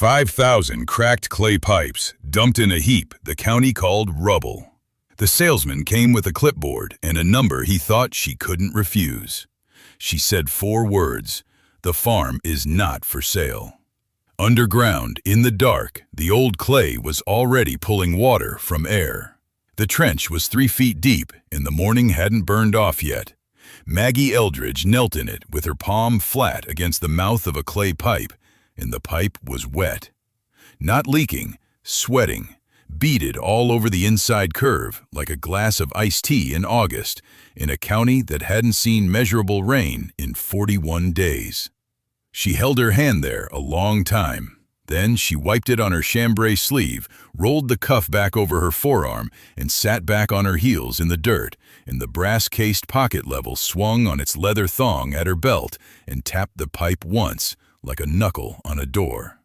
5,000 cracked clay pipes dumped in a heap the county called rubble. The salesman came with a clipboard and a number he thought she couldn't refuse. She said 4 words: "The farm is not for sale." Underground, in the dark, the old clay was already pulling water from air. The trench was 3 feet deep and the morning hadn't burned off yet. Maggie Eldridge knelt in it with her palm flat against the mouth of a clay pipe, and the pipe was wet. Not leaking, sweating, beaded all over the inside curve like a glass of iced tea in August in a county that hadn't seen measurable rain in 41 days. She held her hand there a long time. Then she wiped it on her chambray sleeve, rolled the cuff back over her forearm, and sat back on her heels in the dirt, and the brass-cased pocket level swung on its leather thong at her belt and tapped the pipe once, like a knuckle on a door.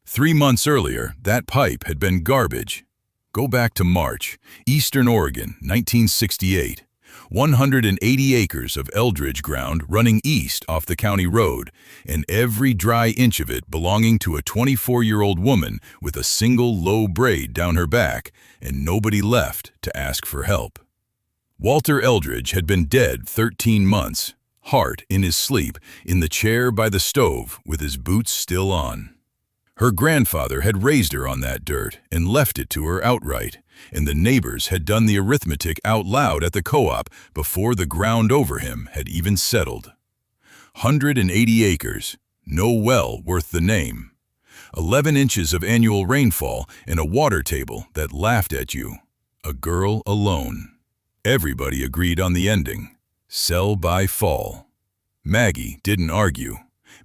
3 months earlier, that pipe had been garbage. Go back to March, Eastern Oregon, 1968. 180 acres of Eldridge ground running east off the county road, and every dry inch of it belonging to a 24-year-old woman with a single low braid down her back and nobody left to ask for help. Walter Eldridge had been dead 13 months, heart in his sleep, in the chair by the stove with his boots still on. Her grandfather had raised her on that dirt and left it to her outright, and the neighbors had done the arithmetic out loud at the co-op before the ground over him had even settled. 180 acres, no well worth the name. 11 inches of annual rainfall and a water table that laughed at you. A girl alone. Everybody agreed on the ending. Sell by fall. Maggie didn't argue.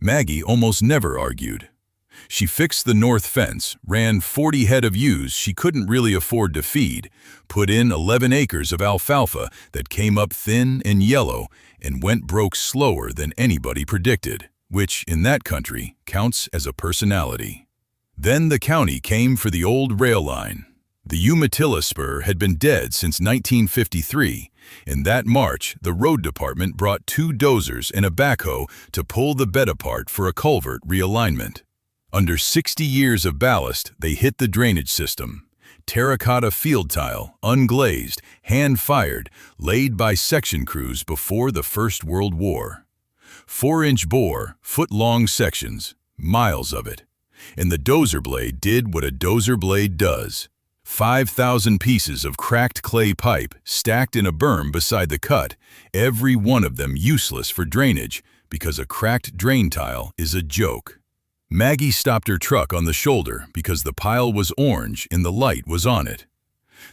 Maggie almost never argued. She fixed the north fence, ran 40 head of ewes she couldn't really afford to feed, put in 11 acres of alfalfa that came up thin and yellow and went broke slower than anybody predicted, which, in that country, counts as a personality. Then the county came for the old rail line. The Umatilla spur had been dead since 1953, and that March the road department brought 2 dozers and a backhoe to pull the bed apart for a culvert realignment. Under 60 years of ballast, they hit the drainage system. Terracotta field tile, unglazed, hand-fired, laid by section crews before the First World War. 4-inch bore, foot-long sections, miles of it. And the dozer blade did what a dozer blade does. 5,000 pieces of cracked clay pipe stacked in a berm beside the cut, every one of them useless for drainage because a cracked drain tile is a joke. Maggie stopped her truck on the shoulder because the pile was orange and the light was on it.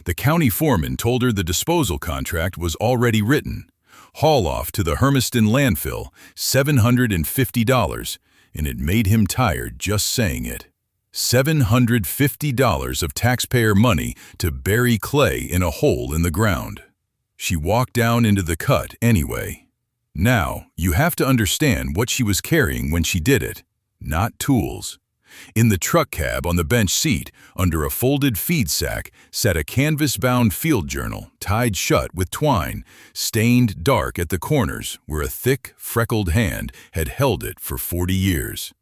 The county foreman told her the disposal contract was already written. Haul off to the Hermiston landfill, $750, and it made him tired just saying it. $750 of taxpayer money to bury clay in a hole in the ground. She walked down into the cut anyway. Now, you have to understand what she was carrying when she did it. Not tools. In the truck cab on the bench seat, under a folded feed sack, sat a canvas-bound field journal tied shut with twine, stained dark at the corners where a thick, freckled hand had held it for 40 years.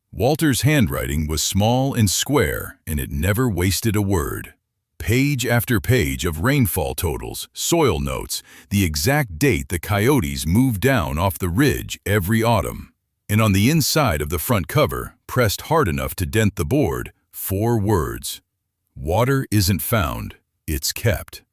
Walter's handwriting was small and square, and it never wasted a word. Page after page of rainfall totals, soil notes, the exact date the coyotes moved down off the ridge every autumn. And on the inside of the front cover, pressed hard enough to dent the board, 4 words. Water isn't found, it's kept.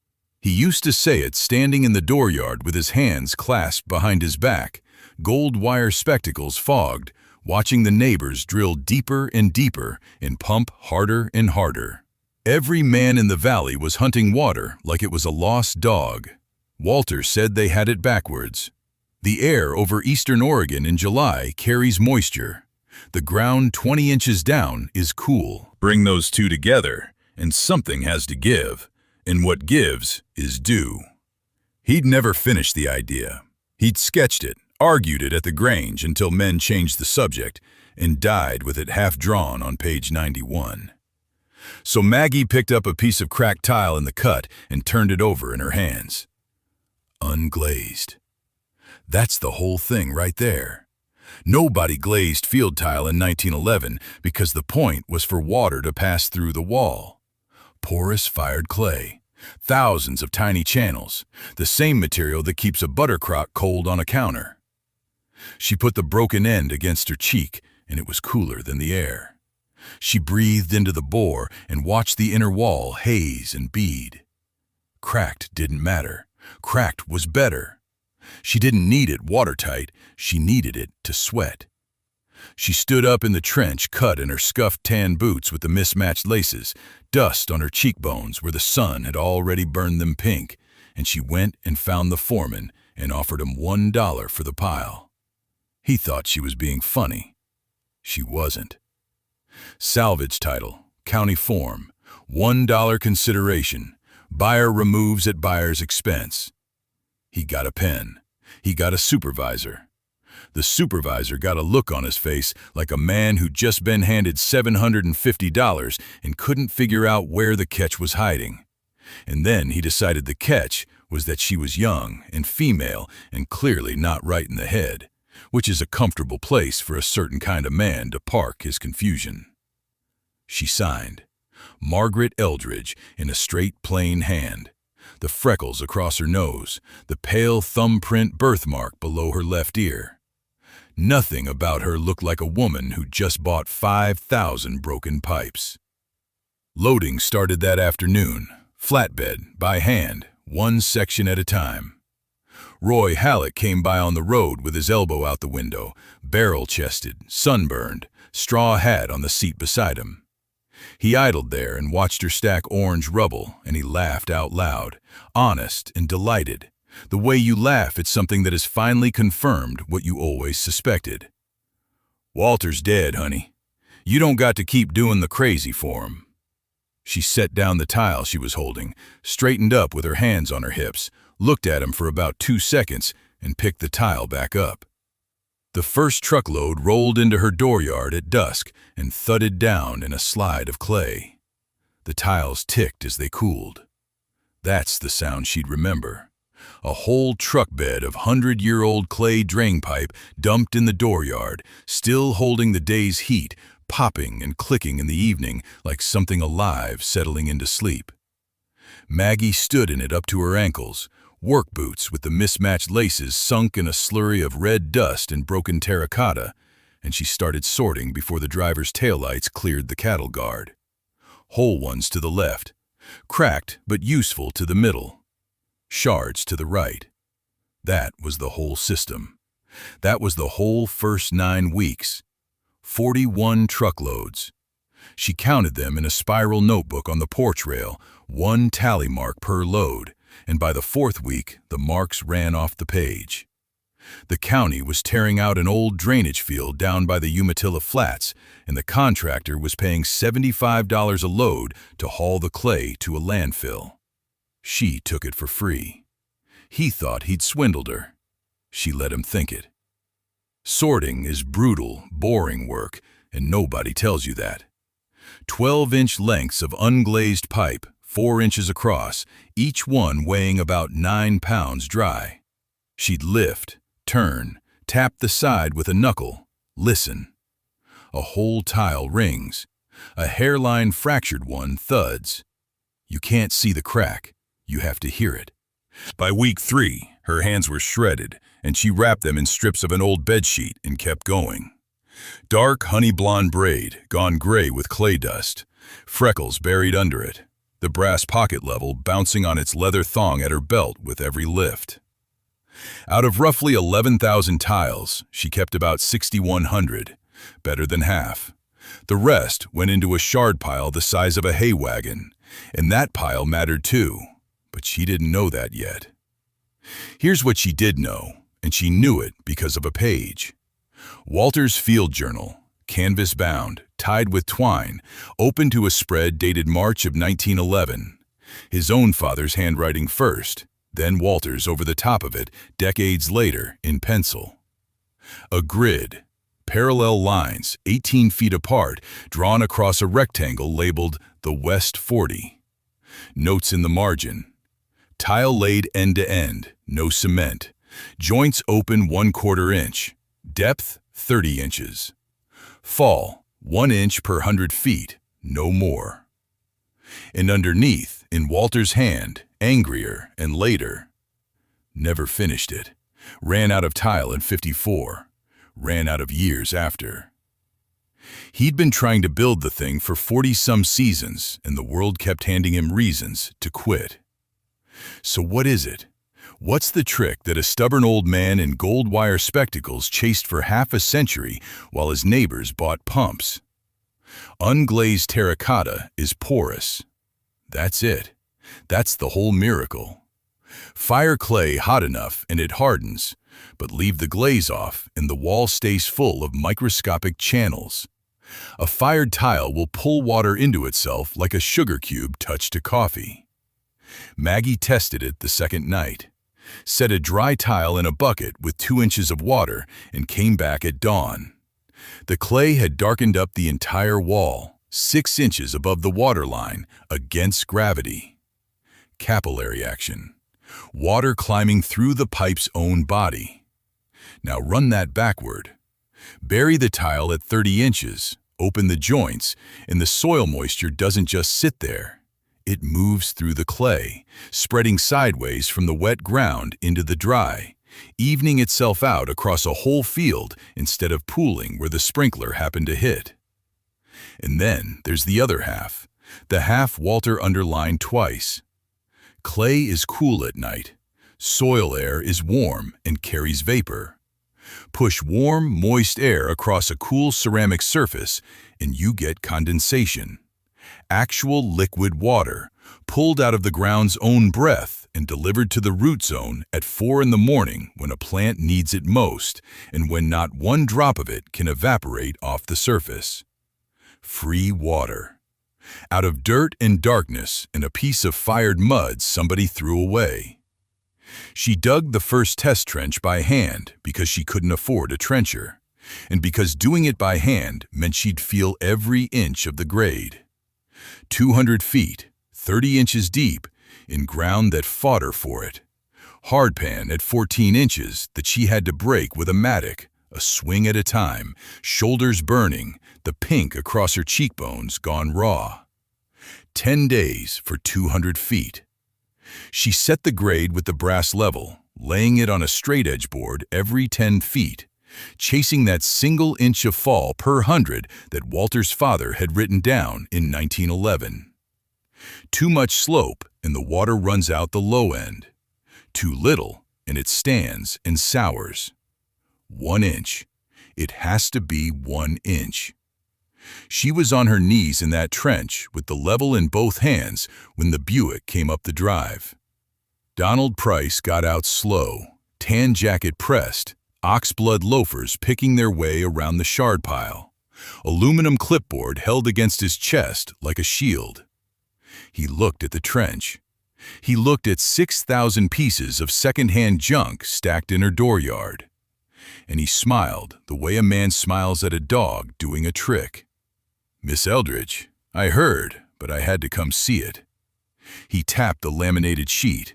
He used to say it standing in the dooryard with his hands clasped behind his back, gold wire spectacles fogged, watching the neighbors drill deeper and deeper and pump harder and harder. Every man in the valley was hunting water like it was a lost dog. Walter said they had it backwards. The air over eastern Oregon in July carries moisture. The ground 20 inches down is cool. Bring those two together, and something has to give, and what gives is due. He'd never finished the idea. He'd sketched it, argued it at the Grange until men changed the subject, and died with it half drawn on page 91. So Maggie picked up a piece of cracked tile in the cut and turned it over in her hands. Unglazed. That's the whole thing right there. Nobody glazed field tile in 1911 because the point was for water to pass through the wall. Porous fired clay. Thousands of tiny channels, the same material that keeps a buttercrock cold on a counter. She put the broken end against her cheek, and it was cooler than the air. She breathed into the bore and watched the inner wall haze and bead. Cracked didn't matter. Cracked was better. She didn't need it watertight, she needed it to sweat. She stood up in the trench, cut in her scuffed tan boots with the mismatched laces, dust on her cheekbones where the sun had already burned them pink, and she went and found the foreman and offered him $1 for the pile. He thought she was being funny. She wasn't. Salvage title, county form, $1 consideration, buyer removes at buyer's expense. He got a pen. He got a supervisor. The supervisor got a look on his face like a man who'd just been handed $750 and couldn't figure out where the catch was hiding. And then he decided the catch was that she was young and female and clearly not right in the head, which is a comfortable place for a certain kind of man to park his confusion. She signed, Margaret Eldridge, in a straight, plain hand. The freckles across her nose, the pale thumbprint birthmark below her left ear. Nothing about her looked like a woman who just bought 5,000 broken pipes. Loading started that afternoon, flatbed, by hand, one section at a time. Roy Halleck came by on the road with his elbow out the window, barrel-chested, sunburned, straw hat on the seat beside him. He idled there and watched her stack orange rubble, and he laughed out loud, honest and delighted, the way you laugh at something that has finally confirmed what you always suspected. Walter's dead, honey. You don't got to keep doing the crazy for him. She set down the tile she was holding, straightened up with her hands on her hips, looked at him for about 2 seconds, and picked the tile back up. The first truckload rolled into her dooryard at dusk and thudded down in a slide of clay. The tiles ticked as they cooled. That's the sound she'd remember. A whole truck bed of 100-year-old clay drain pipe dumped in the dooryard, still holding the day's heat, popping and clicking in the evening like something alive settling into sleep. Maggie stood in it up to her ankles, work boots with the mismatched laces sunk in a slurry of red dust and broken terracotta, and she started sorting before the driver's taillights cleared the cattle guard. Whole ones to the left, cracked but useful to the middle, shards to the right. That was the whole system. That was the whole first 9 weeks. 41 truckloads. She counted them in a spiral notebook on the porch rail, 1 tally mark per load, and by the 4th week, the marks ran off the page. The county was tearing out an old drainage field down by the Umatilla Flats, and the contractor was paying $75 a load to haul the clay to a landfill. She took it for free. He thought he'd swindled her. She let him think it. Sorting is brutal, boring work, and nobody tells you that. 12-inch lengths of unglazed pipe, 4 inches across, each one weighing about 9 pounds dry. She'd lift, turn, tap the side with a knuckle, listen. A whole tile rings. A hairline fractured one thuds. You can't see the crack. You have to hear it. By week 3, her hands were shredded, and she wrapped them in strips of an old bedsheet and kept going. Dark honey blonde braid, gone gray with clay dust, freckles buried under it, the brass pocket level bouncing on its leather thong at her belt with every lift. Out of roughly 11,000 tiles, she kept about 6,100, better than half. The rest went into a shard pile the size of a hay wagon, and that pile mattered too, but she didn't know that yet. Here's what she did know, and she knew it because of a page. Walter's field journal, canvas-bound, tied with twine, open to a spread dated March of 1911. His own father's handwriting first, then Walter's over the top of it, decades later, in pencil. A grid, parallel lines, 18 feet apart, drawn across a rectangle labeled the West 40. Notes in the margin. Tile laid end to end, no cement. Joints open 1/4 inch. Depth 30 inches. Fall, 1 inch per 100 feet, no more. And underneath, in Walter's hand, angrier and later. Never finished it. Ran out of tile in '54. Ran out of years after. He'd been trying to build the thing for 40-some seasons, and the world kept handing him reasons to quit. So what is it? What's the trick that a stubborn old man in gold wire spectacles chased for half a century while his neighbors bought pumps? Unglazed terracotta is porous. That's it. That's the whole miracle. Fire clay hot enough and it hardens, but leave the glaze off and the wall stays full of microscopic channels. A fired tile will pull water into itself like a sugar cube touched to coffee. Maggie tested it the second night. Set a dry tile in a bucket with 2 inches of water and came back at dawn. The clay had darkened up the entire wall, 6 inches above the waterline, against gravity. Capillary action. Water climbing through the pipe's own body. Now run that backward. Bury the tile at 30 inches, open the joints, and the soil moisture doesn't just sit there. It moves through the clay, spreading sideways from the wet ground into the dry, evening itself out across a whole field instead of pooling where the sprinkler happened to hit. And then there's the other half, the half Walter underlined twice. Clay is cool at night. Soil air is warm and carries vapor. Push warm, moist air across a cool ceramic surface and you get condensation. Actual liquid water, pulled out of the ground's own breath and delivered to the root zone at 4 in the morning when a plant needs it most and when not one drop of it can evaporate off the surface. Free water. Out of dirt and darkness and a piece of fired mud somebody threw away. She dug the first test trench by hand because she couldn't afford a trencher, and because doing it by hand meant she'd feel every inch of the grade. 200 feet, 30 inches deep, in ground that fought her for it. Hardpan at 14 inches that she had to break with a mattock, a swing at a time, shoulders burning, the pink across her cheekbones gone raw. 10 days for 200 feet. She set the grade with the brass level, laying it on a straight-edge board every 10 feet, chasing that single inch of fall per 100 that Walter's father had written down in 1911. Too much slope and the water runs out the low end. Too little and it stands and sours. 1 inch. It has to be 1 inch. She was on her knees in that trench with the level in both hands when the Buick came up the drive. Donald Price got out slow, tan jacket pressed, oxblood loafers picking their way around the shard pile. Aluminum clipboard held against his chest like a shield. He looked at the trench. He looked at 6,000 pieces of second-hand junk stacked in her dooryard. And he smiled the way a man smiles at a dog doing a trick. "Miss Eldridge, I heard, but I had to come see it." He tapped the laminated sheet.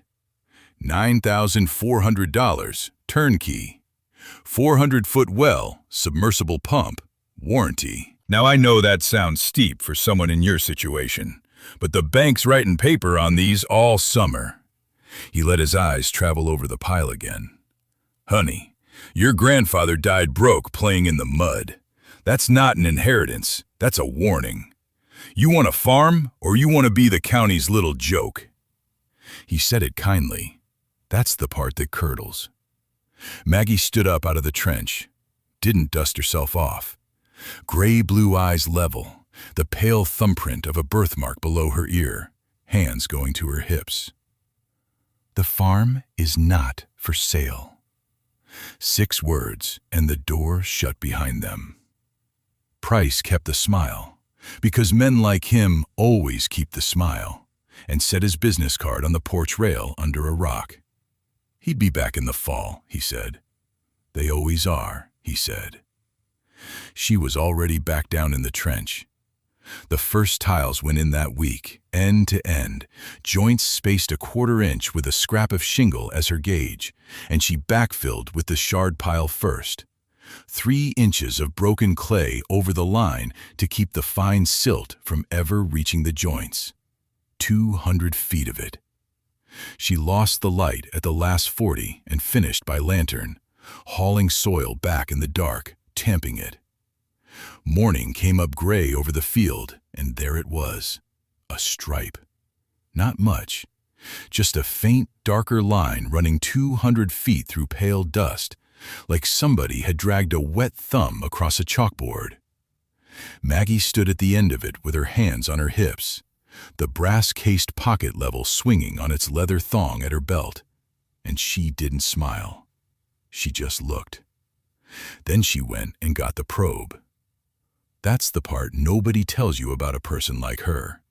$9,400, turnkey. 400-foot well, submersible pump, warranty. Now I know that sounds steep for someone in your situation, but the bank's writing paper on these all summer. He let his eyes travel over the pile again. "Honey, your grandfather died broke playing in the mud. That's not an inheritance, that's a warning. You want a farm, or you want to be the county's little joke?" He said it kindly. That's the part that curdles. Maggie stood up out of the trench, didn't dust herself off. Gray-blue eyes level, the pale thumbprint of a birthmark below her ear, hands going to her hips. "The farm is not for sale." 6 words, and the door shut behind them. Price kept the smile, because men like him always keep the smile, and set his business card on the porch rail under a rock. He'd be back in the fall, he said. They always are, he said. She was already back down in the trench. The first tiles went in that week, end to end, joints spaced a 1/4 inch with a scrap of shingle as her gauge, and she backfilled with the shard pile first. 3 inches of broken clay over the line to keep the fine silt from ever reaching the joints. 200 feet of it. She lost the light at the last 40 and finished by lantern, hauling soil back in the dark, tamping it. Morning came up gray over the field, and there it was, a stripe. Not much, just a faint, darker line running 200 feet through pale dust, like somebody had dragged a wet thumb across a chalkboard. Maggie stood at the end of it with her hands on her hips, the brass-cased pocket level swinging on its leather thong at her belt, and she didn't smile. She just looked. Then she went and got the probe. That's the part nobody tells you about a person like her.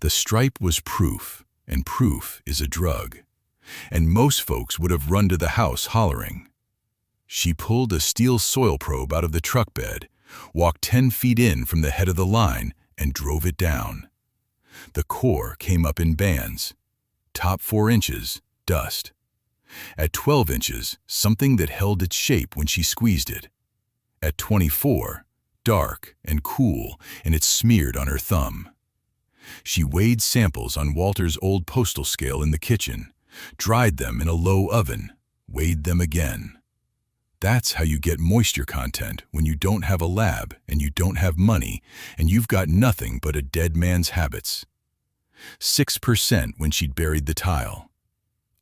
The stripe was proof, and proof is a drug, and most folks would have run to the house hollering. She pulled a steel soil probe out of the truck bed, walked 10 feet in from the head of the line, and drove it down. The core came up in bands. Top 4 inches, dust. At 12 inches, something that held its shape when she squeezed it. At 24, dark and cool, and it smeared on her thumb. She weighed samples on Walter's old postal scale in the kitchen, dried them in a low oven, weighed them again. That's how you get moisture content when you don't have a lab and you don't have money and you've got nothing but a dead man's habits. 6% when she'd buried the tile.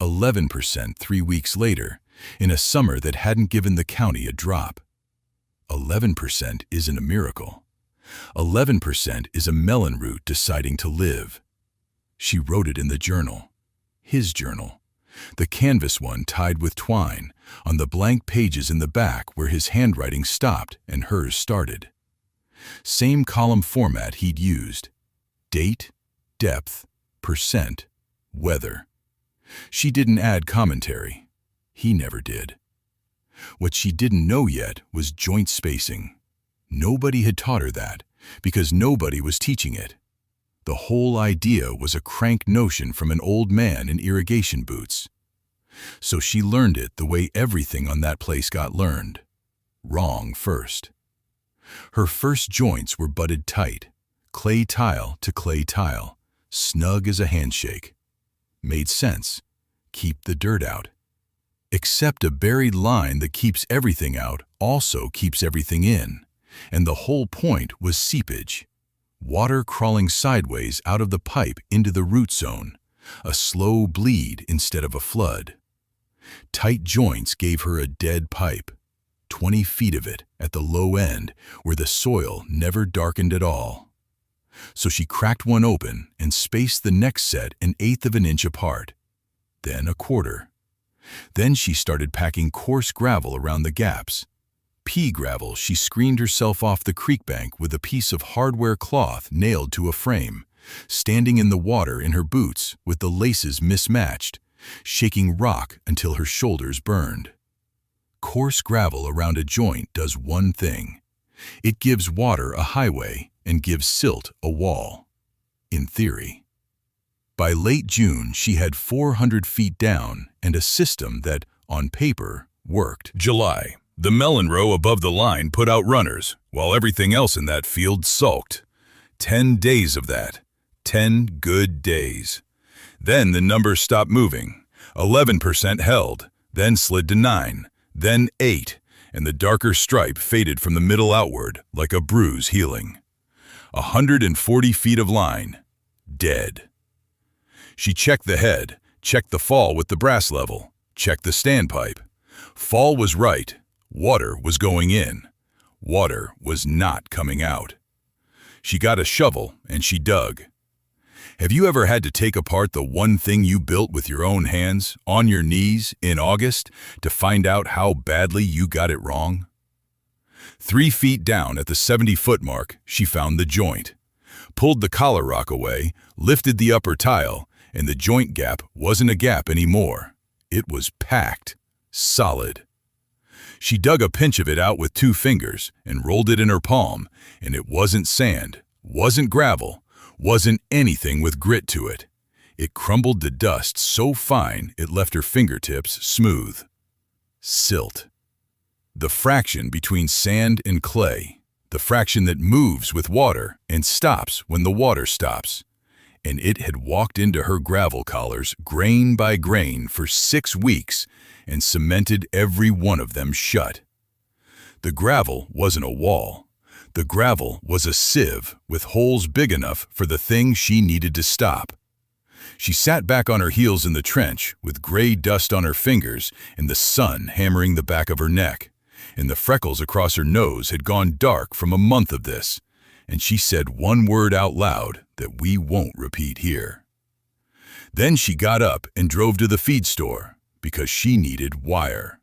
11% 3 weeks later, in a summer that hadn't given the county a drop. 11% isn't a miracle. 11% is a melon root deciding to live. She wrote it in the journal. His journal. The canvas one tied with twine, on the blank pages in the back where his handwriting stopped and hers started. Same column format he'd used. Date, depth, percent, weather. She didn't add commentary. He never did. What she didn't know yet was joint spacing. Nobody had taught her that, because nobody was teaching it. The whole idea was a crank notion from an old man in irrigation boots. So she learned it the way everything on that place got learned. Wrong first. Her first joints were butted tight, clay tile to clay tile, snug as a handshake. Made sense. Keep the dirt out. Except a buried line that keeps everything out also keeps everything in, and the whole point was seepage. Water crawling sideways out of the pipe into the root zone, a slow bleed instead of a flood. Tight joints gave her a dead pipe, 20 feet of it at the low end where the soil never darkened at all. So she cracked one open and spaced the next set 1/8 of an inch apart, then 1/4. Then she started packing coarse gravel around the gaps. Pea gravel she screened herself off the creek bank with a piece of hardware cloth nailed to a frame, standing in the water in her boots with the laces mismatched, shaking rock until her shoulders burned. Coarse gravel around a joint does one thing. It gives water a highway and gives silt a wall. In theory. By late June, she had 400 feet down and a system that, on paper, worked. July. The melon row above the line put out runners, while everything else in that field sulked. 10 days of that. 10 good days. Then the numbers stopped moving. 11% held, then slid to 9, then 8, and the darker stripe faded from the middle outward like a bruise healing. 140 feet of line. Dead. She checked the head, checked the fall with the brass level, checked the standpipe. Fall was right. Water was going in. Water was not coming out. She got a shovel and she dug. Have you ever had to take apart the one thing you built with your own hands, on your knees, in August, to find out how badly you got it wrong? 3 feet down at the 70-foot mark, she found the joint. Pulled the collar rock away, lifted the upper tile, and the joint gap wasn't a gap anymore. It was packed, solid. She dug a pinch of it out with 2 fingers and rolled it in her palm, and it wasn't sand, wasn't gravel, wasn't anything with grit to it. It crumbled to dust so fine it left her fingertips smooth. Silt. The fraction between sand and clay. The fraction that moves with water and stops when the water stops. And it had walked into her gravel collars grain by grain for 6 weeks and cemented every one of them shut. The gravel wasn't a wall. The gravel was a sieve with holes big enough for the thing she needed to stop. She sat back on her heels in the trench with gray dust on her fingers and the sun hammering the back of her neck, and the freckles across her nose had gone dark from a month of this, and she said one word out loud that we won't repeat here. Then she got up and drove to the feed store because she needed wire.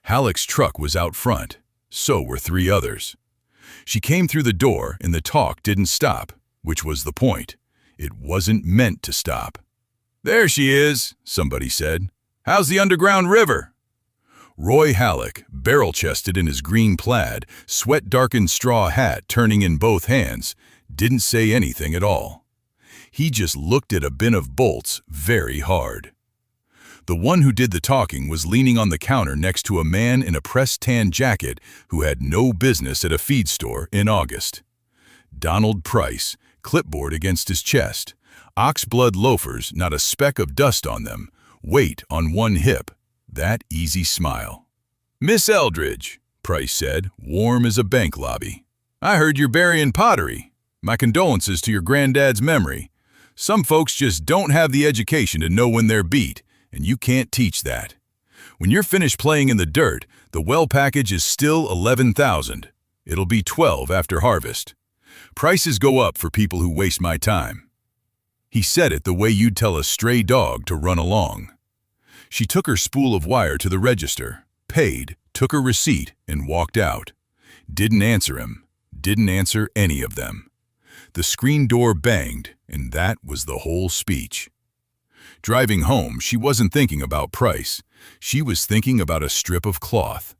Halleck's truck was out front, so were 3 others. She came through the door and the talk didn't stop, which was the point. It wasn't meant to stop. "There she is," somebody said. "How's the underground river?" Roy Halleck, barrel-chested in his green plaid, sweat-darkened straw hat turning in both hands, didn't say anything at all. He just looked at a bin of bolts very hard. The one who did the talking was leaning on the counter next to a man in a pressed tan jacket who had no business at a feed store in August. Donald Price, clipboard against his chest, ox-blood loafers, not a speck of dust on them, weight on one hip, that easy smile. "Miss Eldridge," Price said, warm as a bank lobby. "I heard you're burying pottery. My condolences to your granddad's memory. Some folks just don't have the education to know when they're beat, and you can't teach that. When you're finished playing in the dirt, the well package is still $11,000. It'll be $12 after harvest. Prices go up for people who waste my time." He said it the way you'd tell a stray dog to run along. She took her spool of wire to the register, paid, took her receipt, and walked out. Didn't answer him. Didn't answer any of them. The screen door banged, and that was the whole speech. Driving home, she wasn't thinking about Price. She was thinking about a strip of cloth.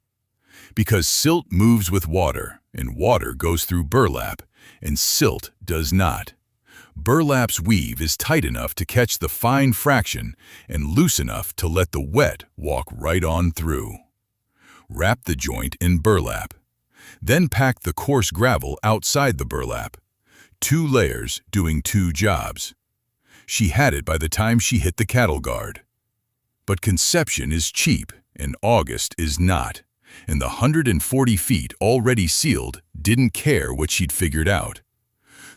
Because silt moves with water, and water goes through burlap, and silt does not. Burlap's weave is tight enough to catch the fine fraction and loose enough to let the wet walk right on through. Wrap the joint in burlap. Then pack the coarse gravel outside the burlap. 2 layers doing 2 jobs. She had it by the time she hit the cattle guard. But conception is cheap and August is not, and the 140 feet already sealed didn't care what she'd figured out.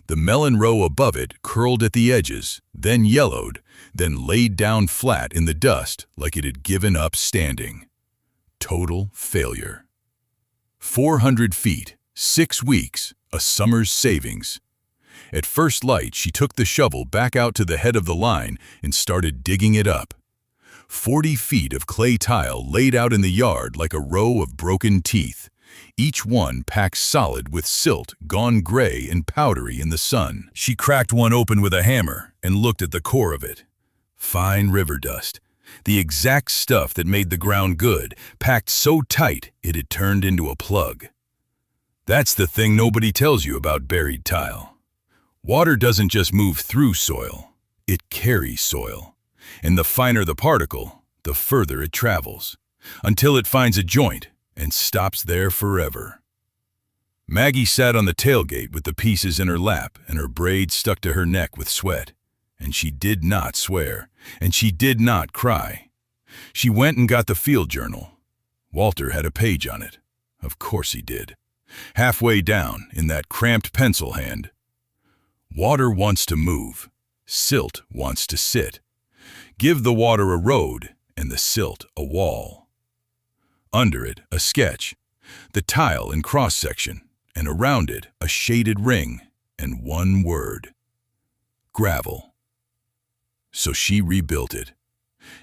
The melon row above it curled at the edges, then yellowed, then laid down flat in the dust like it had given up standing. Total failure. 400 feet, 6 weeks, a summer's savings. At first light, she took the shovel back out to the head of the line and started digging it up. 40 feet of clay tile laid out in the yard like a row of broken teeth, each one packed solid with silt gone gray and powdery in the sun. She cracked one open with a hammer and looked at the core of it. Fine river dust, the exact stuff that made the ground good, packed so tight it had turned into a plug. That's the thing nobody tells you about buried tile. Water doesn't just move through soil, it carries soil. And the finer the particle, the further it travels, until it finds a joint and stops there forever. Maggie sat on the tailgate with the pieces in her lap and her braids stuck to her neck with sweat. And she did not swear, and she did not cry. She went and got the field journal. Walter had a page on it. Of course he did. Halfway down, in that cramped pencil hand, "Water wants to move. Silt wants to sit. Give the water a road and the silt a wall." Under it, a sketch, the tile in cross-section, and around it, a shaded ring, and one word: gravel. So she rebuilt it.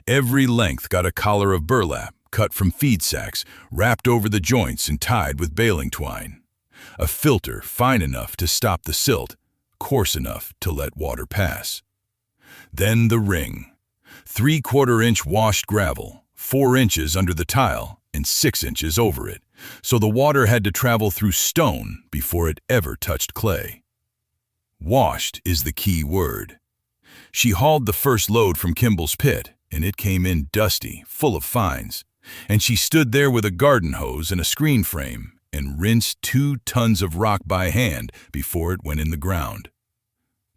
Every length got a collar of burlap, cut from feed sacks, wrapped over the joints and tied with baling twine. A filter fine enough to stop the silt, coarse enough to let water pass. Then the ring. 3/4-inch washed gravel, 4 inches under the tile and 6 inches over it, so the water had to travel through stone before it ever touched clay. Washed is the key word. She hauled the first load from Kimball's pit, and it came in dusty, full of fines. And she stood there with a garden hose and a screen frame and rinsed 2 tons of rock by hand before it went in the ground.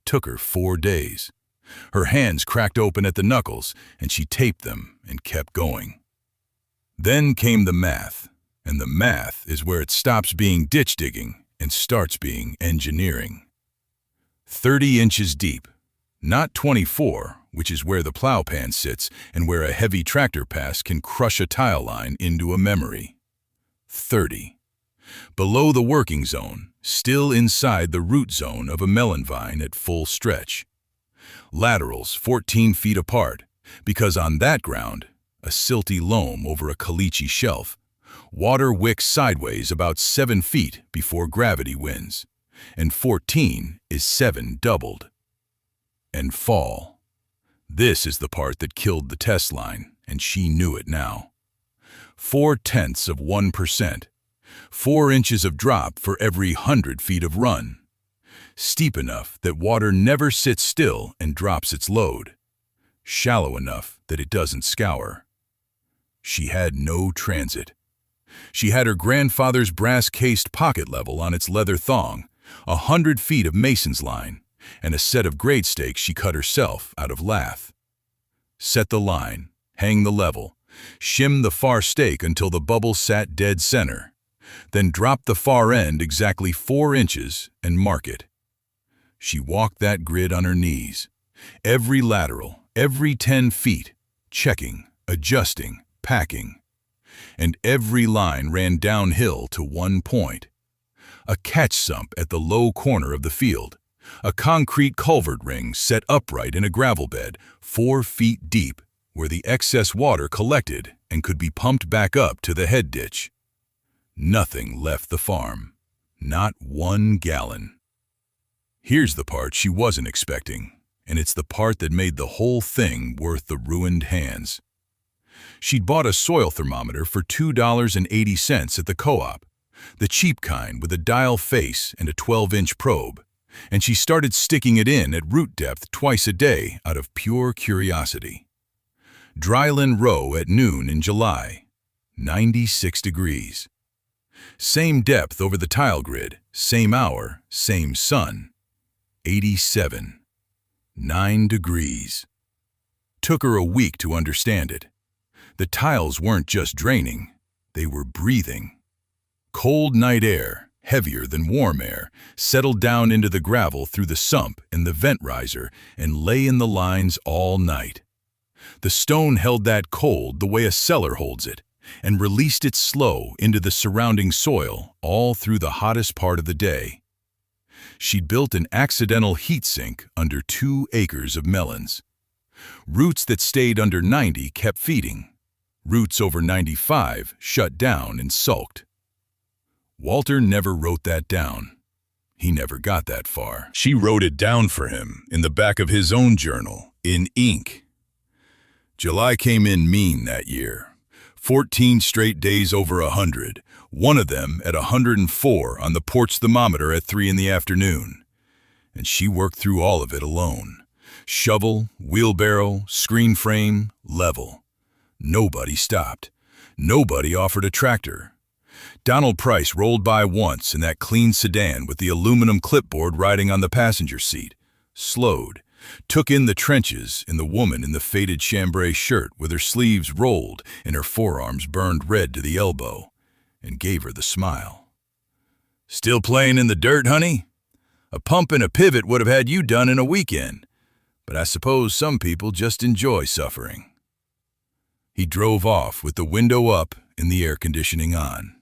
Took her 4 days. Her hands cracked open at the knuckles, and she taped them and kept going. Then came the math, and the math is where it stops being ditch digging and starts being engineering. 30 inches deep, not 24, which is where the plow pan sits and where a heavy tractor pass can crush a tile line into a memory. 30. Below the working zone, still inside the root zone of a melon vine at full stretch. Laterals 14 feet apart, because on that ground, a silty loam over a caliche shelf, water wicks sideways about 7 feet before gravity wins, and 14 is 7 doubled. And fall. This is the part that killed the test line, and she knew it now. 0.4%. 4 inches of drop for every 100 feet of run. Steep enough that water never sits still and drops its load. Shallow enough that it doesn't scour. She had no transit. She had her grandfather's brass-cased pocket level on its leather thong, 100 feet of mason's line, and a set of grade stakes she cut herself out of lath. Set the line, hang the level, shim the far stake until the bubble sat dead center, then drop the far end exactly 4 inches and mark it. She walked that grid on her knees, every lateral, every 10 feet, checking, adjusting, packing. And every line ran downhill to one point. A catch sump at the low corner of the field, a concrete culvert ring set upright in a gravel bed 4 feet deep where the excess water collected and could be pumped back up to the head ditch. Nothing left the farm, not 1 gallon. Here's the part she wasn't expecting, and it's the part that made the whole thing worth the ruined hands. She'd bought a soil thermometer for $2.80 at the co-op, the cheap kind with a dial face and a 12-inch probe, and she started sticking it in at root depth twice a day out of pure curiosity. Dryland row at noon in July, 96 degrees. Same depth over the tile grid, same hour, same sun, 87, 9 degrees. Took her a week to understand it. The tiles weren't just draining, they were breathing. Cold night air, heavier than warm air, settled down into the gravel through the sump and the vent riser and lay in the lines all night. The stone held that cold the way a cellar holds it, and released it slow into the surrounding soil all through the hottest part of the day. She'd built an accidental heat sink under 2 acres of melons. Roots that stayed under 90 kept feeding. Roots over 95 shut down and sulked. Walter never wrote that down. He never got that far. She wrote it down for him in the back of his own journal, in ink. July came in mean that year. 14 straight days over 100, one of them at 104 on the porch thermometer at 3 in the afternoon. And she worked through all of it alone. Shovel, wheelbarrow, screen frame, level. Nobody stopped. Nobody offered a tractor. Donald Price rolled by once in that clean sedan with the aluminum clipboard riding on the passenger seat, slowed, took in the trenches and the woman in the faded chambray shirt with her sleeves rolled and her forearms burned red to the elbow, and gave her the smile. "Still playing in the dirt, honey? A pump and a pivot would have had you done in a weekend, but I suppose some people just enjoy suffering." He drove off with the window up and the air conditioning on.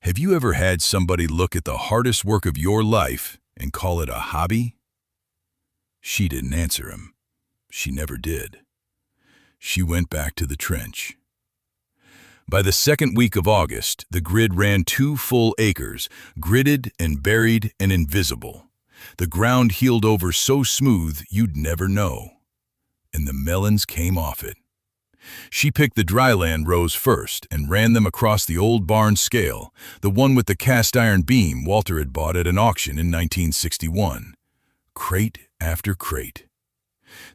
Have you ever had somebody look at the hardest work of your life and call it a hobby? She didn't answer him. She never did. She went back to the trench. By the second week of August, the grid ran 2 full acres, gridded and buried and invisible. The ground healed over so smooth you'd never know. And the melons came off it. She picked the dryland rows first and ran them across the old barn scale, the one with the cast iron beam Walter had bought at an auction in 1961. Crate after crate.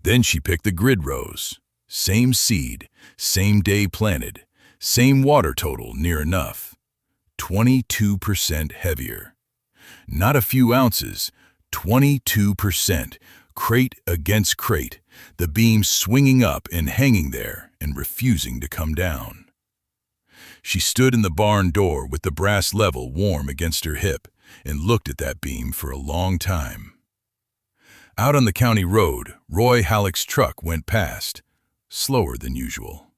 Then she picked the grid rows. Same seed, same day planted, Same water total, near enough. 22% heavier. Not a few ounces, 22%, crate against crate, the beam swinging up and hanging there and refusing to come down. She stood in the barn door with the brass level warm against her hip and looked at that beam for a long time. Out on the county road, Roy Halleck's truck went past, slower than usual.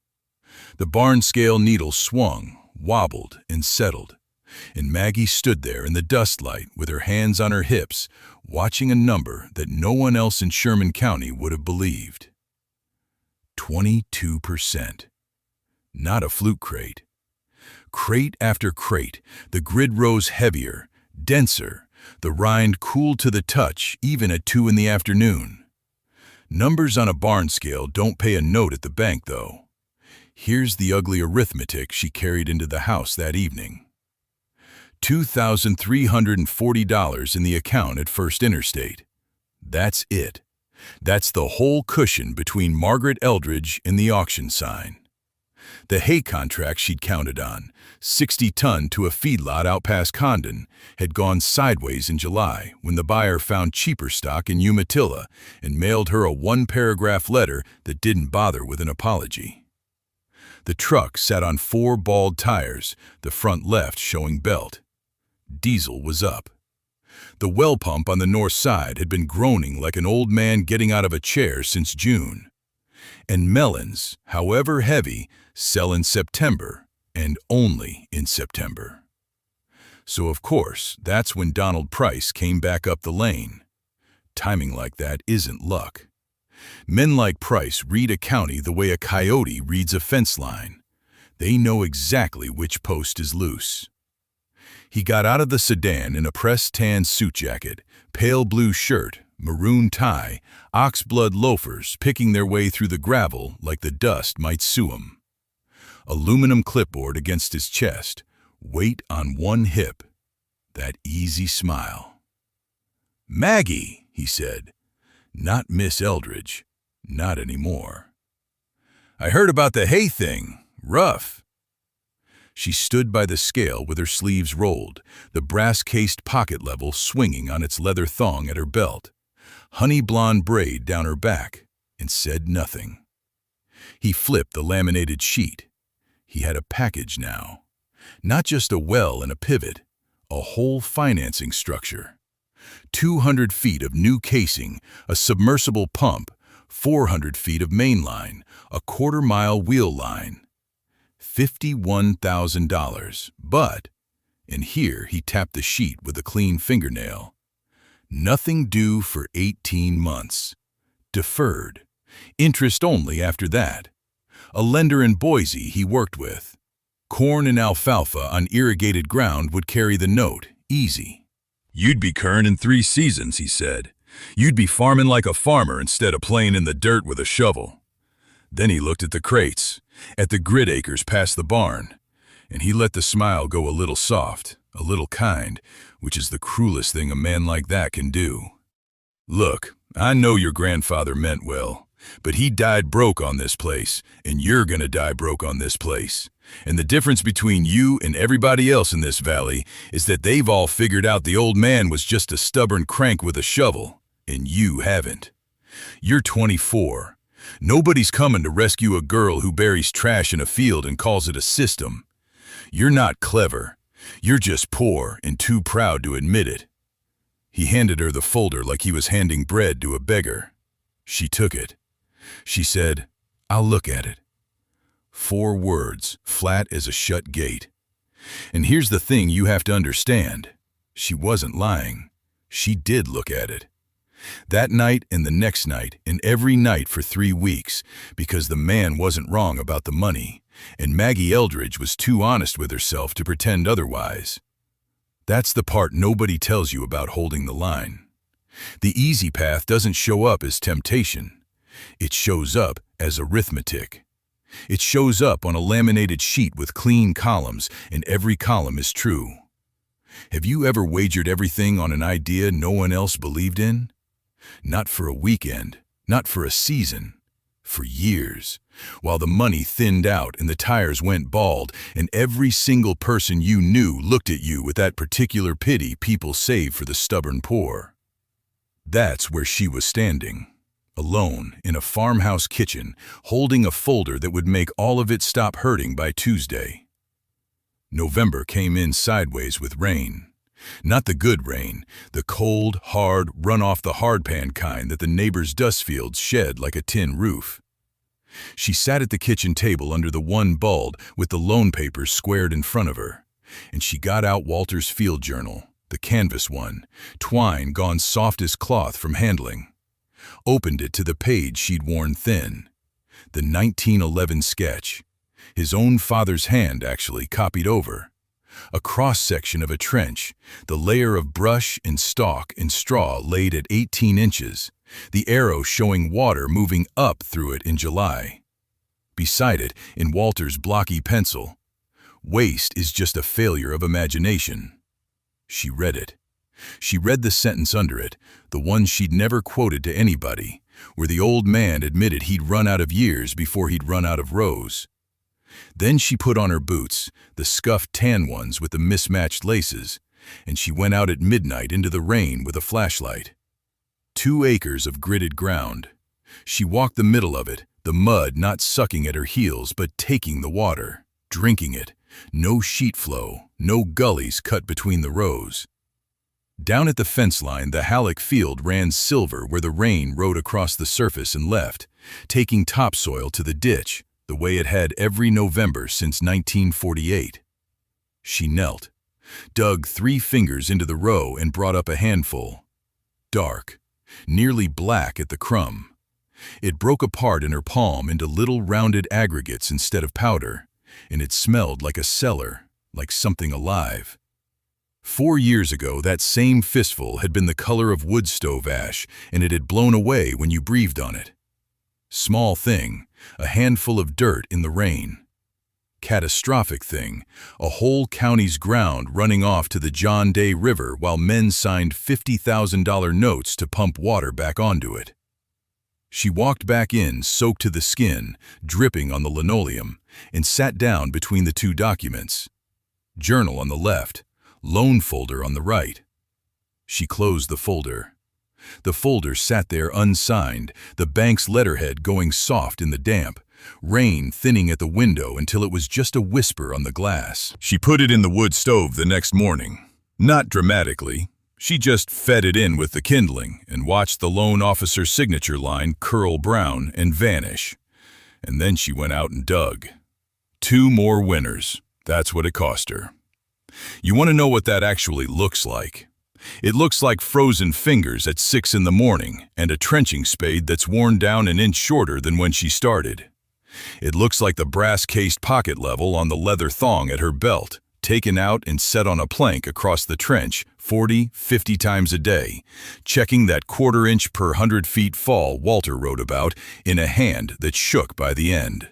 The barn scale needle swung, wobbled, and settled, and Maggie stood there in the dust light with her hands on her hips, watching a number that no one else in Sherman County would have believed. 22%. Not a fluke crate. Crate after crate, the grid rose heavier, denser, the rind cooled to the touch even at 2 in the afternoon. Numbers on a barn scale don't pay a note at the bank, though. Here's the ugly arithmetic she carried into the house that evening. $2,340 in the account at First Interstate. That's it. That's the whole cushion between Margaret Eldridge and the auction sign. The hay contract she'd counted on, 60-ton to a feedlot out past Condon, had gone sideways in July when the buyer found cheaper stock in Umatilla and mailed her a one-paragraph letter that didn't bother with an apology. The truck sat on 4 bald tires, the front left showing belt. Diesel was up. The well pump on the north side had been groaning like an old man getting out of a chair since June. And melons, however heavy, sell in September, and only in September. So of course, that's when Donald Price came back up the lane. Timing like that isn't luck. Men like Price read a county the way a coyote reads a fence line. They know exactly which post is loose. He got out of the sedan in a pressed tan suit jacket, pale blue shirt, maroon tie, oxblood loafers picking their way through the gravel like the dust might sue him. Aluminum clipboard against his chest, weight on one hip, that easy smile. "Maggie," he said, "not Miss Eldridge, not anymore. I heard about the hay thing, rough." She stood by the scale with her sleeves rolled, the brass-cased pocket level swinging on its leather thong at her belt, honey blonde braid down her back, and said nothing. He flipped the laminated sheet. He had a package now. Not just a well and a pivot, a whole financing structure. 200 feet of new casing, a submersible pump, 400 feet of main line, a quarter-mile wheel line. $51,000, but, and here he tapped the sheet with a clean fingernail, nothing due for 18 months. Deferred. Interest only after that. A lender in Boise he worked with. Corn and alfalfa on irrigated ground would carry the note, easy. "You'd be current in 3 seasons," he said. "You'd be farming like a farmer instead of playing in the dirt with a shovel." Then he looked at the crates, at the grid acres past the barn, and he let the smile go a little soft, a little kind, which is the cruelest thing a man like that can do. "Look, I know your grandfather meant well, but he died broke on this place, and you're gonna die broke on this place. And the difference between you and everybody else in this valley is that they've all figured out the old man was just a stubborn crank with a shovel, and you haven't. You're 24. Nobody's coming to rescue a girl who buries trash in a field and calls it a system. You're not clever. You're just poor and too proud to admit it." He handed her the folder like he was handing bread to a beggar. She took it. She said, "I'll look at it." 4 words, flat as a shut gate. And here's the thing you have to understand. She wasn't lying. She did look at it. That night and the next night and every night for 3 weeks, because the man wasn't wrong about the money, and Maggie Eldridge was too honest with herself to pretend otherwise. That's the part nobody tells you about holding the line. The easy path doesn't show up as temptation. It shows up as arithmetic. It shows up on a laminated sheet with clean columns, and every column is true. Have you ever wagered everything on an idea no one else believed in? Not for a weekend, not for a season, For years, while the money thinned out and the tires went bald, and every single person you knew looked at you with that particular pity people save for the stubborn poor. That's where she was standing, alone in a farmhouse kitchen, holding a folder that would make all of it stop hurting by Tuesday. November came in sideways with rain. Not the good rain, the cold, hard, run-off-the-hardpan kind that the neighbors' dust fields shed like a tin roof. She sat at the kitchen table under the one bulb with the loan papers squared in front of her, and she got out Walter's field journal, the canvas one, twine gone soft as cloth from handling. Opened it to the page she'd worn thin. The 1911 sketch. His own father's hand actually copied over. A cross-section of a trench, the layer of brush and stalk and straw laid at 18 inches, the arrow showing water moving up through it in July. Beside it, in Walter's blocky pencil, "Waste is just a failure of imagination." She read it. She read the sentence under it, the one she'd never quoted to anybody, where the old man admitted he'd run out of years before he'd run out of rows. Then she put on her boots, the scuffed tan ones with the mismatched laces, and she went out at midnight into the rain with a flashlight. 2 acres of gritted ground. She walked the middle of it, the mud not sucking at her heels but taking the water, drinking it. No sheet flow, no gullies cut between the rows. Down at the fence line, the Halleck field ran silver where the rain rode across the surface and left, taking topsoil to the ditch, the way it had every November since 1948. She knelt, dug 3 fingers into the row and brought up a handful. Dark, nearly black at the crumb. It broke apart in her palm into little rounded aggregates instead of powder, and it smelled like a cellar, like something alive. 4 years ago, that same fistful had been the color of wood stove ash, and it had blown away when you breathed on it. Small thing, a handful of dirt in the rain. Catastrophic thing, a whole county's ground running off to the John Day River while men signed $50,000 notes to pump water back onto it. She walked back in, soaked to the skin, dripping on the linoleum, and sat down between the 2 documents. Journal on the left, loan folder on the right. She closed the folder. The folder sat there unsigned, the bank's letterhead going soft in the damp, rain thinning at the window until it was just a whisper on the glass. She put it in the wood stove the next morning. Not dramatically. She just fed it in with the kindling and watched the loan officer's signature line curl brown and vanish. And then she went out and dug. 2 more winters. That's what it cost her. You want to know what that actually looks like? It looks like frozen fingers at 6 in the morning and a trenching spade that's worn down an inch shorter than when she started. It looks like the brass-cased pocket level on the leather thong at her belt, taken out and set on a plank across the trench 40, 50 times a day, checking that 1/4 inch per 100 feet fall Walter wrote about in a hand that shook by the end.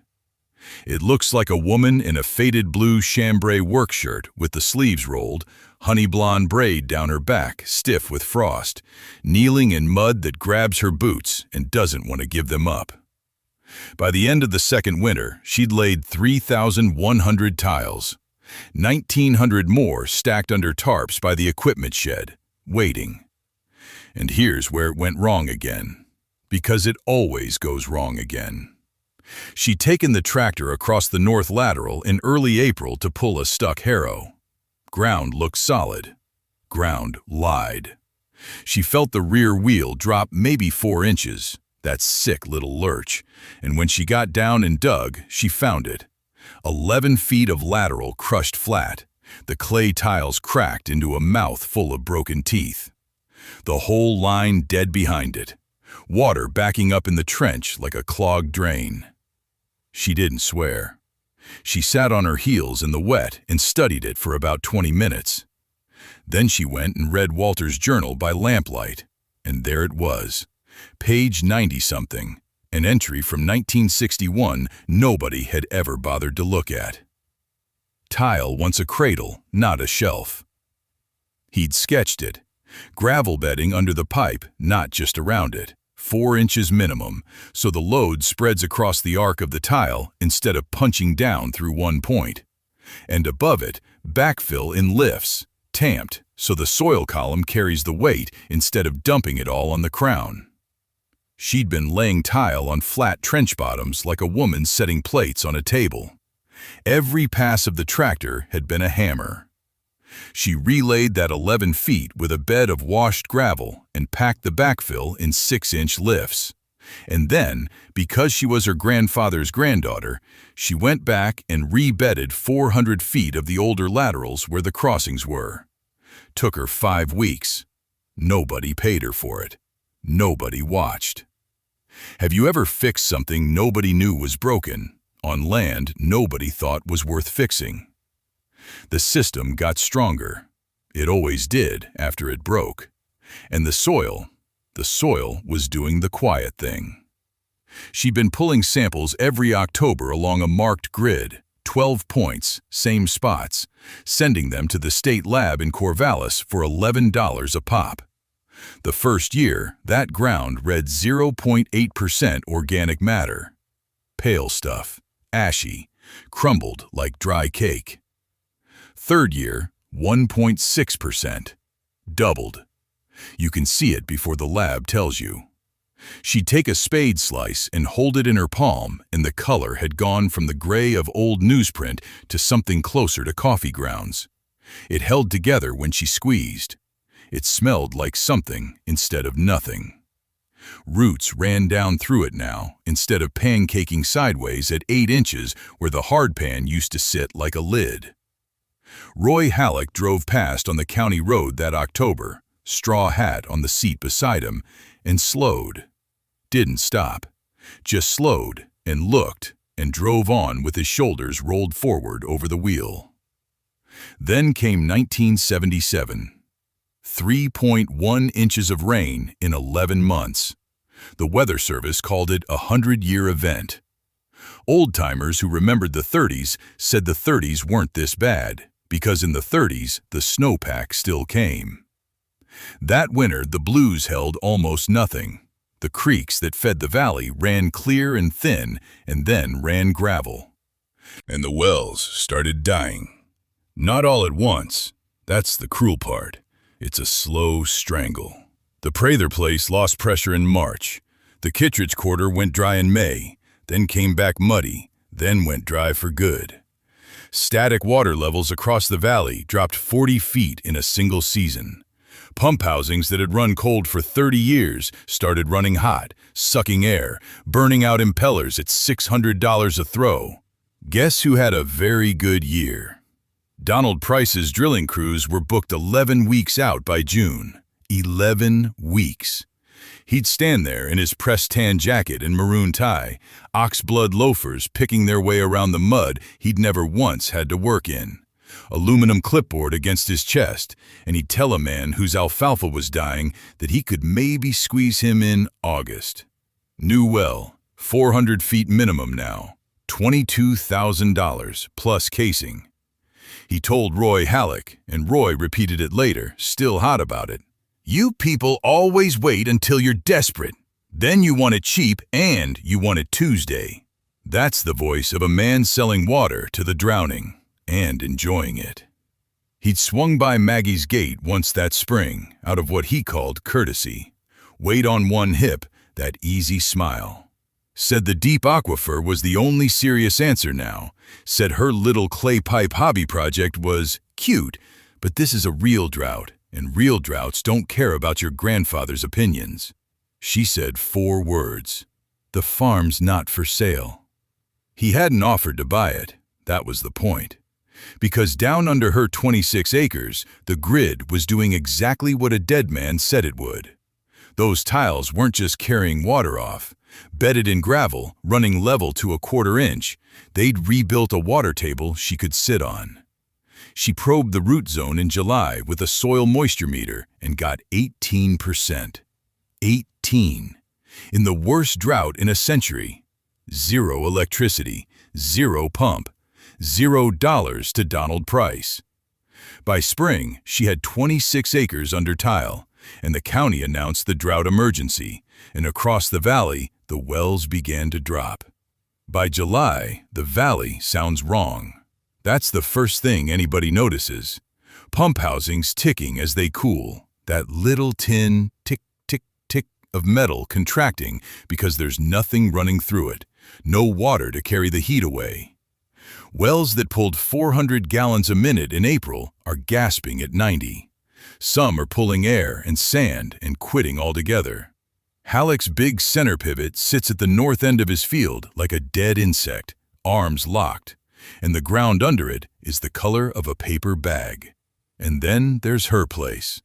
It looks like a woman in a faded blue chambray work shirt with the sleeves rolled, honey blonde braid down her back, stiff with frost, kneeling in mud that grabs her boots and doesn't want to give them up. By the end of the second winter, she'd laid 3,100 tiles, 1,900 more stacked under tarps by the equipment shed, waiting. And here's where it went wrong again, because it always goes wrong again. She'd taken the tractor across the north lateral in early April to pull a stuck harrow. Ground looked solid. Ground lied. She felt the rear wheel drop maybe 4 inches, that sick little lurch, and when she got down and dug, she found it. 11 feet of lateral crushed flat, the clay tiles cracked into a mouth full of broken teeth. The whole line dead behind it, water backing up in the trench like a clogged drain. She didn't swear. She sat on her heels in the wet and studied it for about 20 minutes. Then she went and read Walter's journal by lamplight, and there it was, page 90-something, an entry from 1961 nobody had ever bothered to look at. Tile once a cradle, not a shelf. He'd sketched it. Gravel bedding under the pipe, not just around it. 4 inches minimum, so the load spreads across the arc of the tile instead of punching down through one point. And above it, backfill in lifts, tamped, so the soil column carries the weight instead of dumping it all on the crown. She'd been laying tile on flat trench bottoms like a woman setting plates on a table. Every pass of the tractor had been a hammer. She relayed that 11 feet with a bed of washed gravel and packed the backfill in 6-inch lifts. And then, because she was her grandfather's granddaughter, she went back and rebedded 400 feet of the older laterals where the crossings were. Took her 5 weeks. Nobody paid her for it. Nobody watched. Have you ever fixed something nobody knew was broken, on land nobody thought was worth fixing? The system got stronger. It always did after it broke. And the soil was doing the quiet thing. She'd been pulling samples every October along a marked grid, 12 points, same spots, sending them to the state lab in Corvallis for $11 a pop. The first year, that ground read 0.8% organic matter. Pale stuff, ashy, crumbled like dry cake. Third year, 1.6%. Doubled. You can see it before the lab tells you. She'd take a spade slice and hold it in her palm, and the color had gone from the gray of old newsprint to something closer to coffee grounds. It held together when she squeezed. It smelled like something instead of nothing. Roots ran down through it now, instead of pancaking sideways at 8 inches where the hardpan used to sit like a lid. Roy Halleck drove past on the county road that October, straw hat on the seat beside him, and slowed. Didn't stop. Just slowed and looked and drove on with his shoulders rolled forward over the wheel. Then came 1977. 3.1 inches of rain in 11 months. The Weather Service called it a 100-year event. Old-timers who remembered the 30s said the 30s weren't this bad, because in the 30s, the snowpack still came. That winter, the blues held almost nothing. The creeks that fed the valley ran clear and thin and then ran gravel. And the wells started dying. Not all at once. That's the cruel part. It's a slow strangle. The Prather place lost pressure in March. The Kittredge quarter went dry in May, then came back muddy, then went dry for good. Static water levels across the valley dropped 40 feet in a single season. Pump housings that had run cold for 30 years started running hot, sucking air, burning out impellers at $600 a throw. Guess who had a very good year? Donald Price's drilling crews were booked 11 weeks out by June. 11 weeks. He'd stand there in his pressed tan jacket and maroon tie, oxblood loafers picking their way around the mud he'd never once had to work in. Aluminum clipboard against his chest, and he'd tell a man whose alfalfa was dying that he could maybe squeeze him in August. New well, 400 feet minimum now, $22,000 plus casing. He told Roy Halleck, and Roy repeated it later, still hot about it. You people always wait until you're desperate. Then you want it cheap and you want it Tuesday. That's the voice of a man selling water to the drowning and enjoying it. He'd swung by Maggie's gate once that spring, out of what he called courtesy. Weight on one hip, that easy smile. Said the deep aquifer was the only serious answer now. Said her little clay pipe hobby project was cute, but this is a real drought, and real droughts don't care about your grandfather's opinions. She said 4 words. The farm's not for sale. He hadn't offered to buy it. That was the point. Because down under her 26 acres, the grid was doing exactly what a dead man said it would. Those tiles weren't just carrying water off. Bedded in gravel, running level to a 1/4 inch, they'd rebuilt a water table she could sit on. She probed the root zone in July with a soil moisture meter and got 18%. 18. In the worst drought in a century. 0 electricity, 0 pump, $0 to Donald Price. By spring, she had 26 acres under tile, and the county announced the drought emergency, and across the valley, the wells began to drop. By July, the valley sounds wrong. That's the first thing anybody notices. Pump housings ticking as they cool, that little tin tick, tick, tick of metal contracting because there's nothing running through it, no water to carry the heat away. Wells that pulled 400 gallons a minute in April are gasping at 90. Some are pulling air and sand and quitting altogether. Halleck's big center pivot sits at the north end of his field like a dead insect, arms locked, and the ground under it is the color of a paper bag. And then there's her place.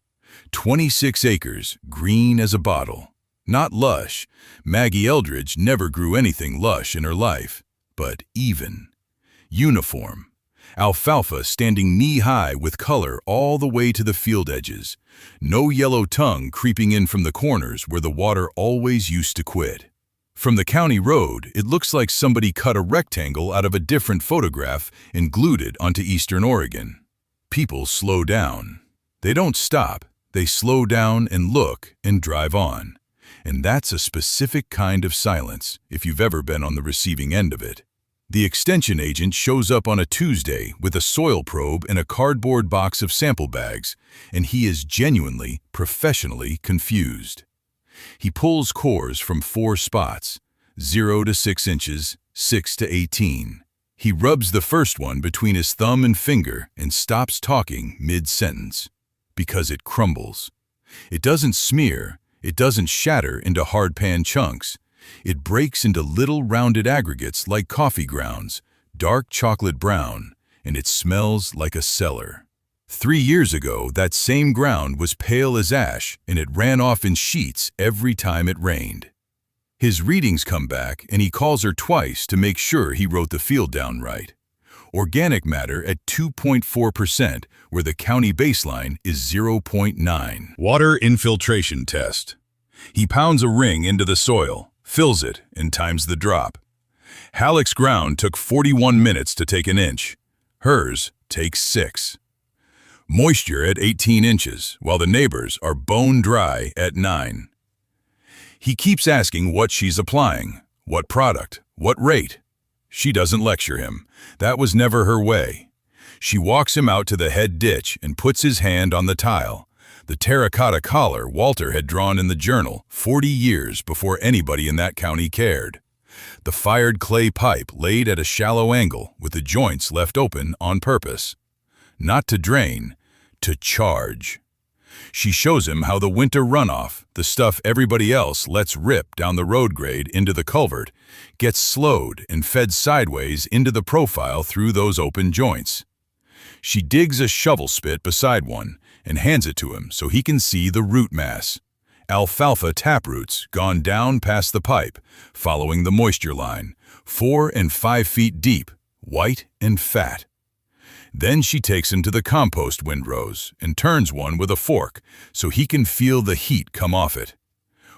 26 acres, green as a bottle. Not lush. Maggie Eldridge never grew anything lush in her life, but even. Uniform. Alfalfa standing knee-high with color all the way to the field edges. No yellow tongue creeping in from the corners where the water always used to quit. From the county road, it looks like somebody cut a rectangle out of a different photograph and glued it onto eastern Oregon. People slow down. They don't stop. They slow down and look and drive on. And that's a specific kind of silence, if you've ever been on the receiving end of it. The extension agent shows up on a Tuesday with a soil probe and a cardboard box of sample bags, and he is genuinely, professionally confused. He pulls cores from 4 spots, 0 to 6 inches, 6 to 18. He rubs the first one between his thumb and finger and stops talking mid-sentence, because it crumbles. It doesn't smear, it doesn't shatter into hard-pan chunks. It breaks into little rounded aggregates like coffee grounds, dark chocolate brown, and it smells like a cellar. 3 years ago, that same ground was pale as ash, and it ran off in sheets every time it rained. His readings come back, and he calls her twice to make sure he wrote the field down right. Organic matter at 2.4%, where the county baseline is 0.9. Water infiltration test. He pounds a ring into the soil, fills it, and times the drop. Halleck's ground took 41 minutes to take an inch. Hers takes 6. Moisture at 18 inches, while the neighbors are bone dry at 9. He keeps asking what she's applying, what product, what rate. She doesn't lecture him. That was never her way. She walks him out to the head ditch and puts his hand on the tile. The terracotta collar Walter had drawn in the journal 40 years before anybody in that county cared. The fired clay pipe laid at a shallow angle with the joints left open on purpose. Not to drain, to charge. She shows him how the winter runoff, the stuff everybody else lets rip down the road grade into the culvert, gets slowed and fed sideways into the profile through those open joints. She digs a shovel spit beside one and hands it to him so he can see the root mass. Alfalfa taproots gone down past the pipe, following the moisture line, 4 and 5 feet deep, white and fat. Then she takes him to the compost windrows and turns one with a fork so he can feel the heat come off it.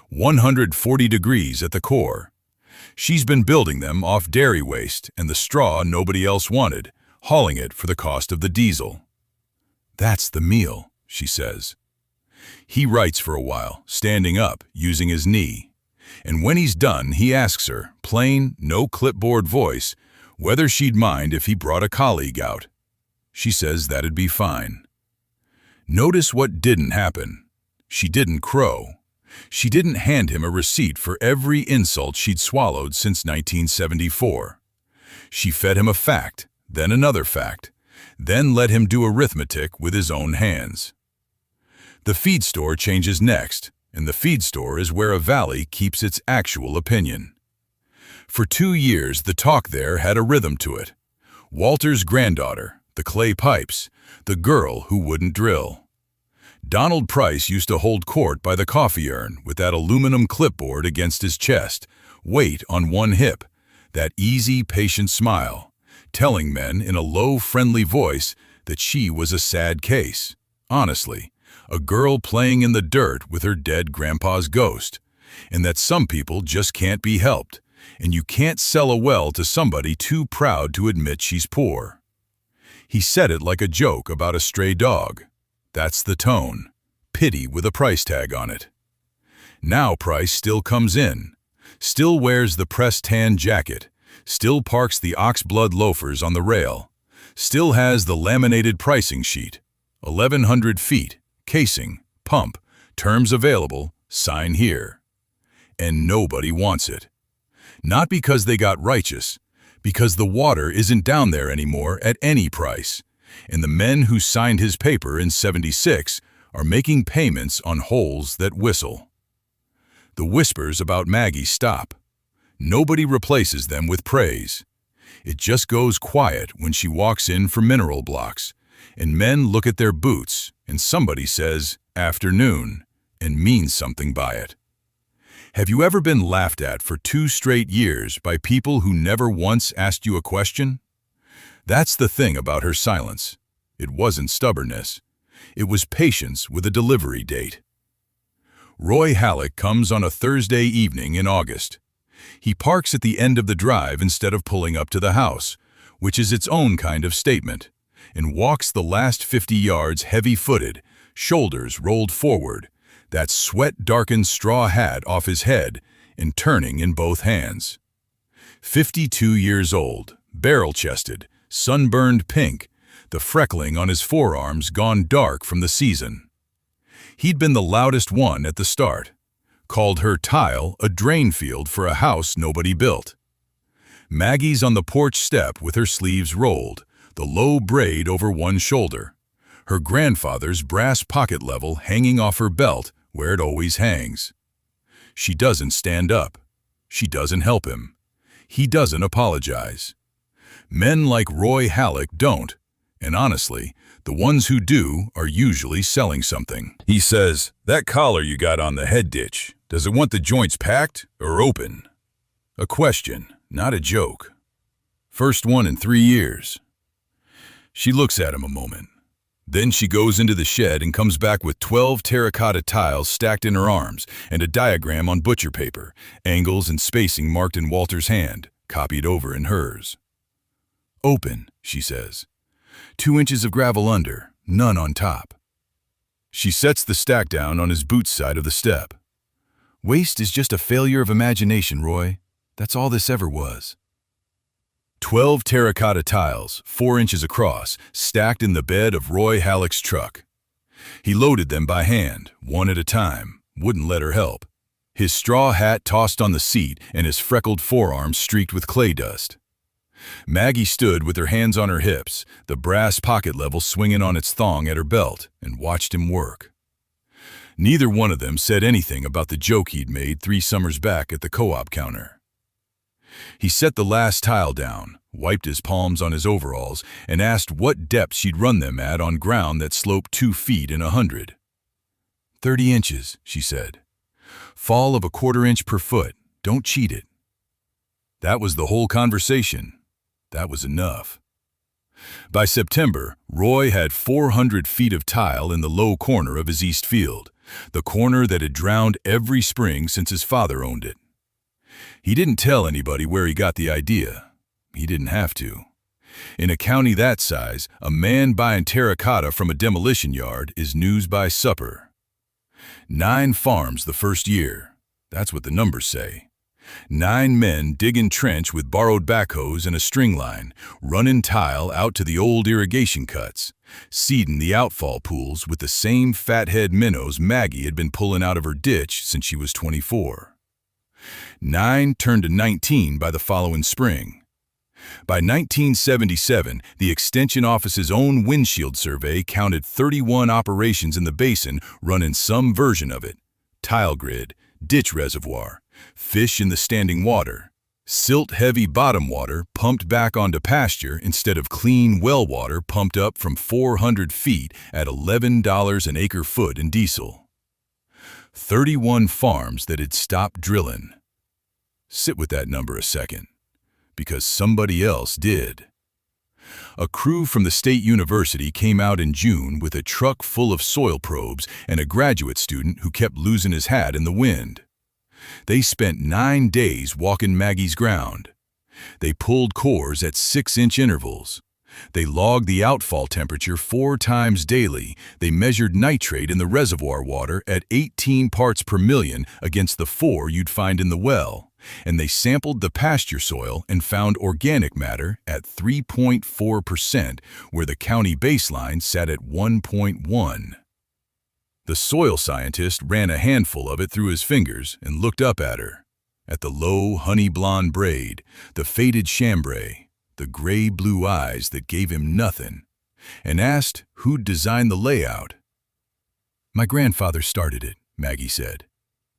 140 degrees at the core. She's been building them off dairy waste and the straw nobody else wanted, hauling it for the cost of the diesel. That's the meal, she says. He writes for a while, standing up, using his knee. And when he's done, he asks her, plain, no clipboard voice, whether she'd mind if he brought a colleague out. She says that'd be fine. Notice what didn't happen. She didn't crow. She didn't hand him a receipt for every insult she'd swallowed since 1974. She fed him a fact, then another fact, then let him do arithmetic with his own hands. The feed store changes next, and the feed store is where a valley keeps its actual opinion. For 2 years, the talk there had a rhythm to it. Walter's granddaughter, the clay pipes, the girl who wouldn't drill. Donald Price used to hold court by the coffee urn with that aluminum clipboard against his chest, weight on one hip, that easy, patient smile, telling men in a low, friendly voice that she was a sad case. Honestly, a girl playing in the dirt with her dead grandpa's ghost, and that some people just can't be helped, and you can't sell a well to somebody too proud to admit she's poor. He said it like a joke about a stray dog. That's the tone. pity with a price tag on it. Now Price still comes in, still wears the pressed tan jacket, still parks the oxblood loafers on the rail, still has the laminated pricing sheet, 1,100 feet, casing, pump, terms available, sign here. And nobody wants it. Not because they got righteous, because the water isn't down there anymore at any price, and the men who signed his paper in '76 are making payments on holes that whistle. The whispers about Maggie stop. Nobody replaces them with praise. It just goes quiet when she walks in for mineral blocks, and men look at their boots, and somebody says, "Afternoon," and means something by it. Have you ever been laughed at for 2 straight years by people who never once asked you a question? That's the thing about her silence. It wasn't stubbornness. It was patience with a delivery date. Roy Halleck comes on a Thursday evening in August. He parks at the end of the drive instead of pulling up to the house, which is its own kind of statement, and walks the last 50 yards heavy-footed, shoulders rolled forward, that sweat-darkened straw hat off his head and turning in both hands. 52 years old, barrel-chested, sunburned pink, the freckling on his forearms gone dark from the season. He'd been the loudest one at the start, called her tile a drain field for a house nobody built. Maggie's on the porch step with her sleeves rolled, the low braid over one shoulder, her grandfather's brass pocket level hanging off her belt where it always hangs. She doesn't stand up. She doesn't help him. He doesn't apologize. Men like Roy Halleck don't, and honestly, the ones who do are usually selling something. He says, "That collar you got on the head ditch, does it want the joints packed or open?" A question, not a joke. First one in 3 years. She looks at him a moment. Then she goes into the shed and comes back with 12 terracotta tiles stacked in her arms and a diagram on butcher paper, angles and spacing marked in Walter's hand, copied over in hers. "Open," she says. 2 inches of gravel under, none on top. She sets the stack down on his boot side of the step. "Waste is just a failure of imagination, Roy. That's all this ever was." 12 terracotta tiles, 4 inches across, stacked in the bed of Roy Halleck's truck. He loaded them by hand, one at a time, wouldn't let her help. His straw hat tossed on the seat and his freckled forearms streaked with clay dust. Maggie stood with her hands on her hips, the brass pocket level swinging on its thong at her belt, and watched him work. Neither one of them said anything about the joke he'd made 3 summers back at the co-op counter. He set the last tile down, wiped his palms on his overalls, and asked what depth she'd run them at on ground that sloped 2 feet in 100. 30 inches, she said. Fall of 1/4 inch per foot. Don't cheat it. That was the whole conversation. That was enough. By September, Roy had 400 feet of tile in the low corner of his east field, the corner that had drowned every spring since his father owned it. He didn't tell anybody where he got the idea. He didn't have to. In a county that size, a man buying terracotta from a demolition yard is news by supper. 9 farms the first year. That's what the numbers say. 9 men digging trench with borrowed backhoes and a string line, running tile out to the old irrigation cuts, seeding the outfall pools with the same fathead minnows Maggie had been pulling out of her ditch since she was 24. 9 turned to 19 by the following spring. By 1977, the Extension Office's own windshield survey counted 31 operations in the basin running some version of it: tile grid, ditch reservoir, fish in the standing water, silt-heavy bottom water pumped back onto pasture instead of clean well water pumped up from 400 feet at $11 an acre-foot in diesel. 31 farms that had stopped drilling. Sit with that number a second, because somebody else did. A crew from the State University came out in June with a truck full of soil probes and a graduate student who kept losing his hat in the wind. They spent 9 days walking Maggie's ground. They pulled cores at 6-inch intervals. They logged the outfall temperature 4 times daily. They measured nitrate in the reservoir water at 18 parts per million against the 4 you'd find in the well. And they sampled the pasture soil and found organic matter at 3.4%, where the county baseline sat at 1.1. The soil scientist ran a handful of it through his fingers and looked up at her, at the low honey-blonde braid, the faded chambray, the gray-blue eyes that gave him nothing, and asked who'd designed the layout. "My grandfather started it," Maggie said.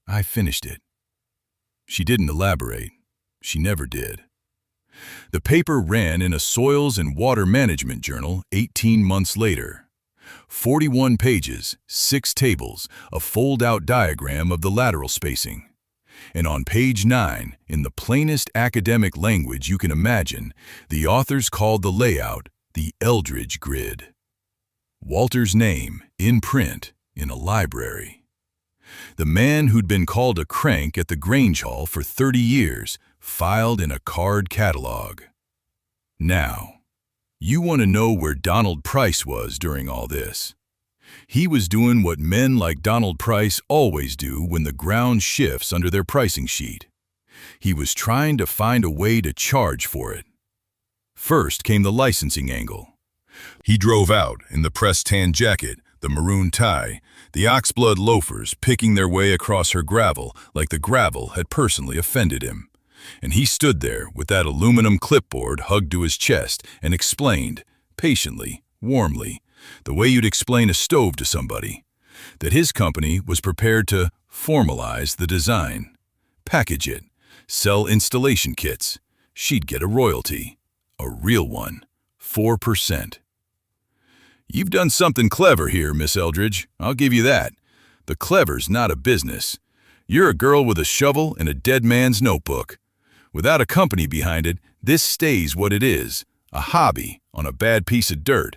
"I finished it." She didn't elaborate. She never did. The paper ran in a Soils and Water Management journal 18 months later. 41 pages, 6 tables, a fold-out diagram of the lateral spacing. And on page 9, in the plainest academic language you can imagine, the authors called the layout the Eldridge Grid. Walter's name, in print, in a library. The man who'd been called a crank at the Grange Hall for 30 years, filed in a card catalog. Now, you want to know where Donald Price was during all this. He was doing what men like Donald Price always do when the ground shifts under their pricing sheet. He was trying to find a way to charge for it. First came the licensing angle. He drove out in the pressed tan jacket, the maroon tie, the oxblood loafers picking their way across her gravel like the gravel had personally offended him. And he stood there with that aluminum clipboard hugged to his chest and explained, patiently, warmly, the way you'd explain a stove to somebody, that his company was prepared to formalize the design, package it, sell installation kits. She'd get a royalty, a real one, 4%. "You've done something clever here, Miss Eldridge, I'll give you that. The clever's not a business. You're a girl with a shovel and a dead man's notebook. Without a company behind it, this stays what it is, a hobby on a bad piece of dirt.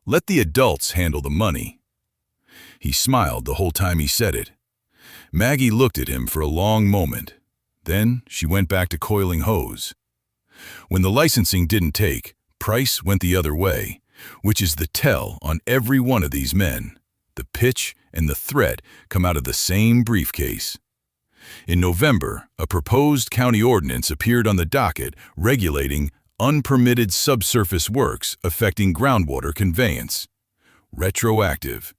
Let the adults handle the money." He smiled the whole time he said it. Maggie looked at him for a long moment. Then she went back to coiling hose. When the licensing didn't take, Price went the other way, which is the tell on every one of these men. The pitch and the threat come out of the same briefcase. In November, a proposed county ordinance appeared on the docket regulating unpermitted subsurface works affecting groundwater conveyance. Retroactive.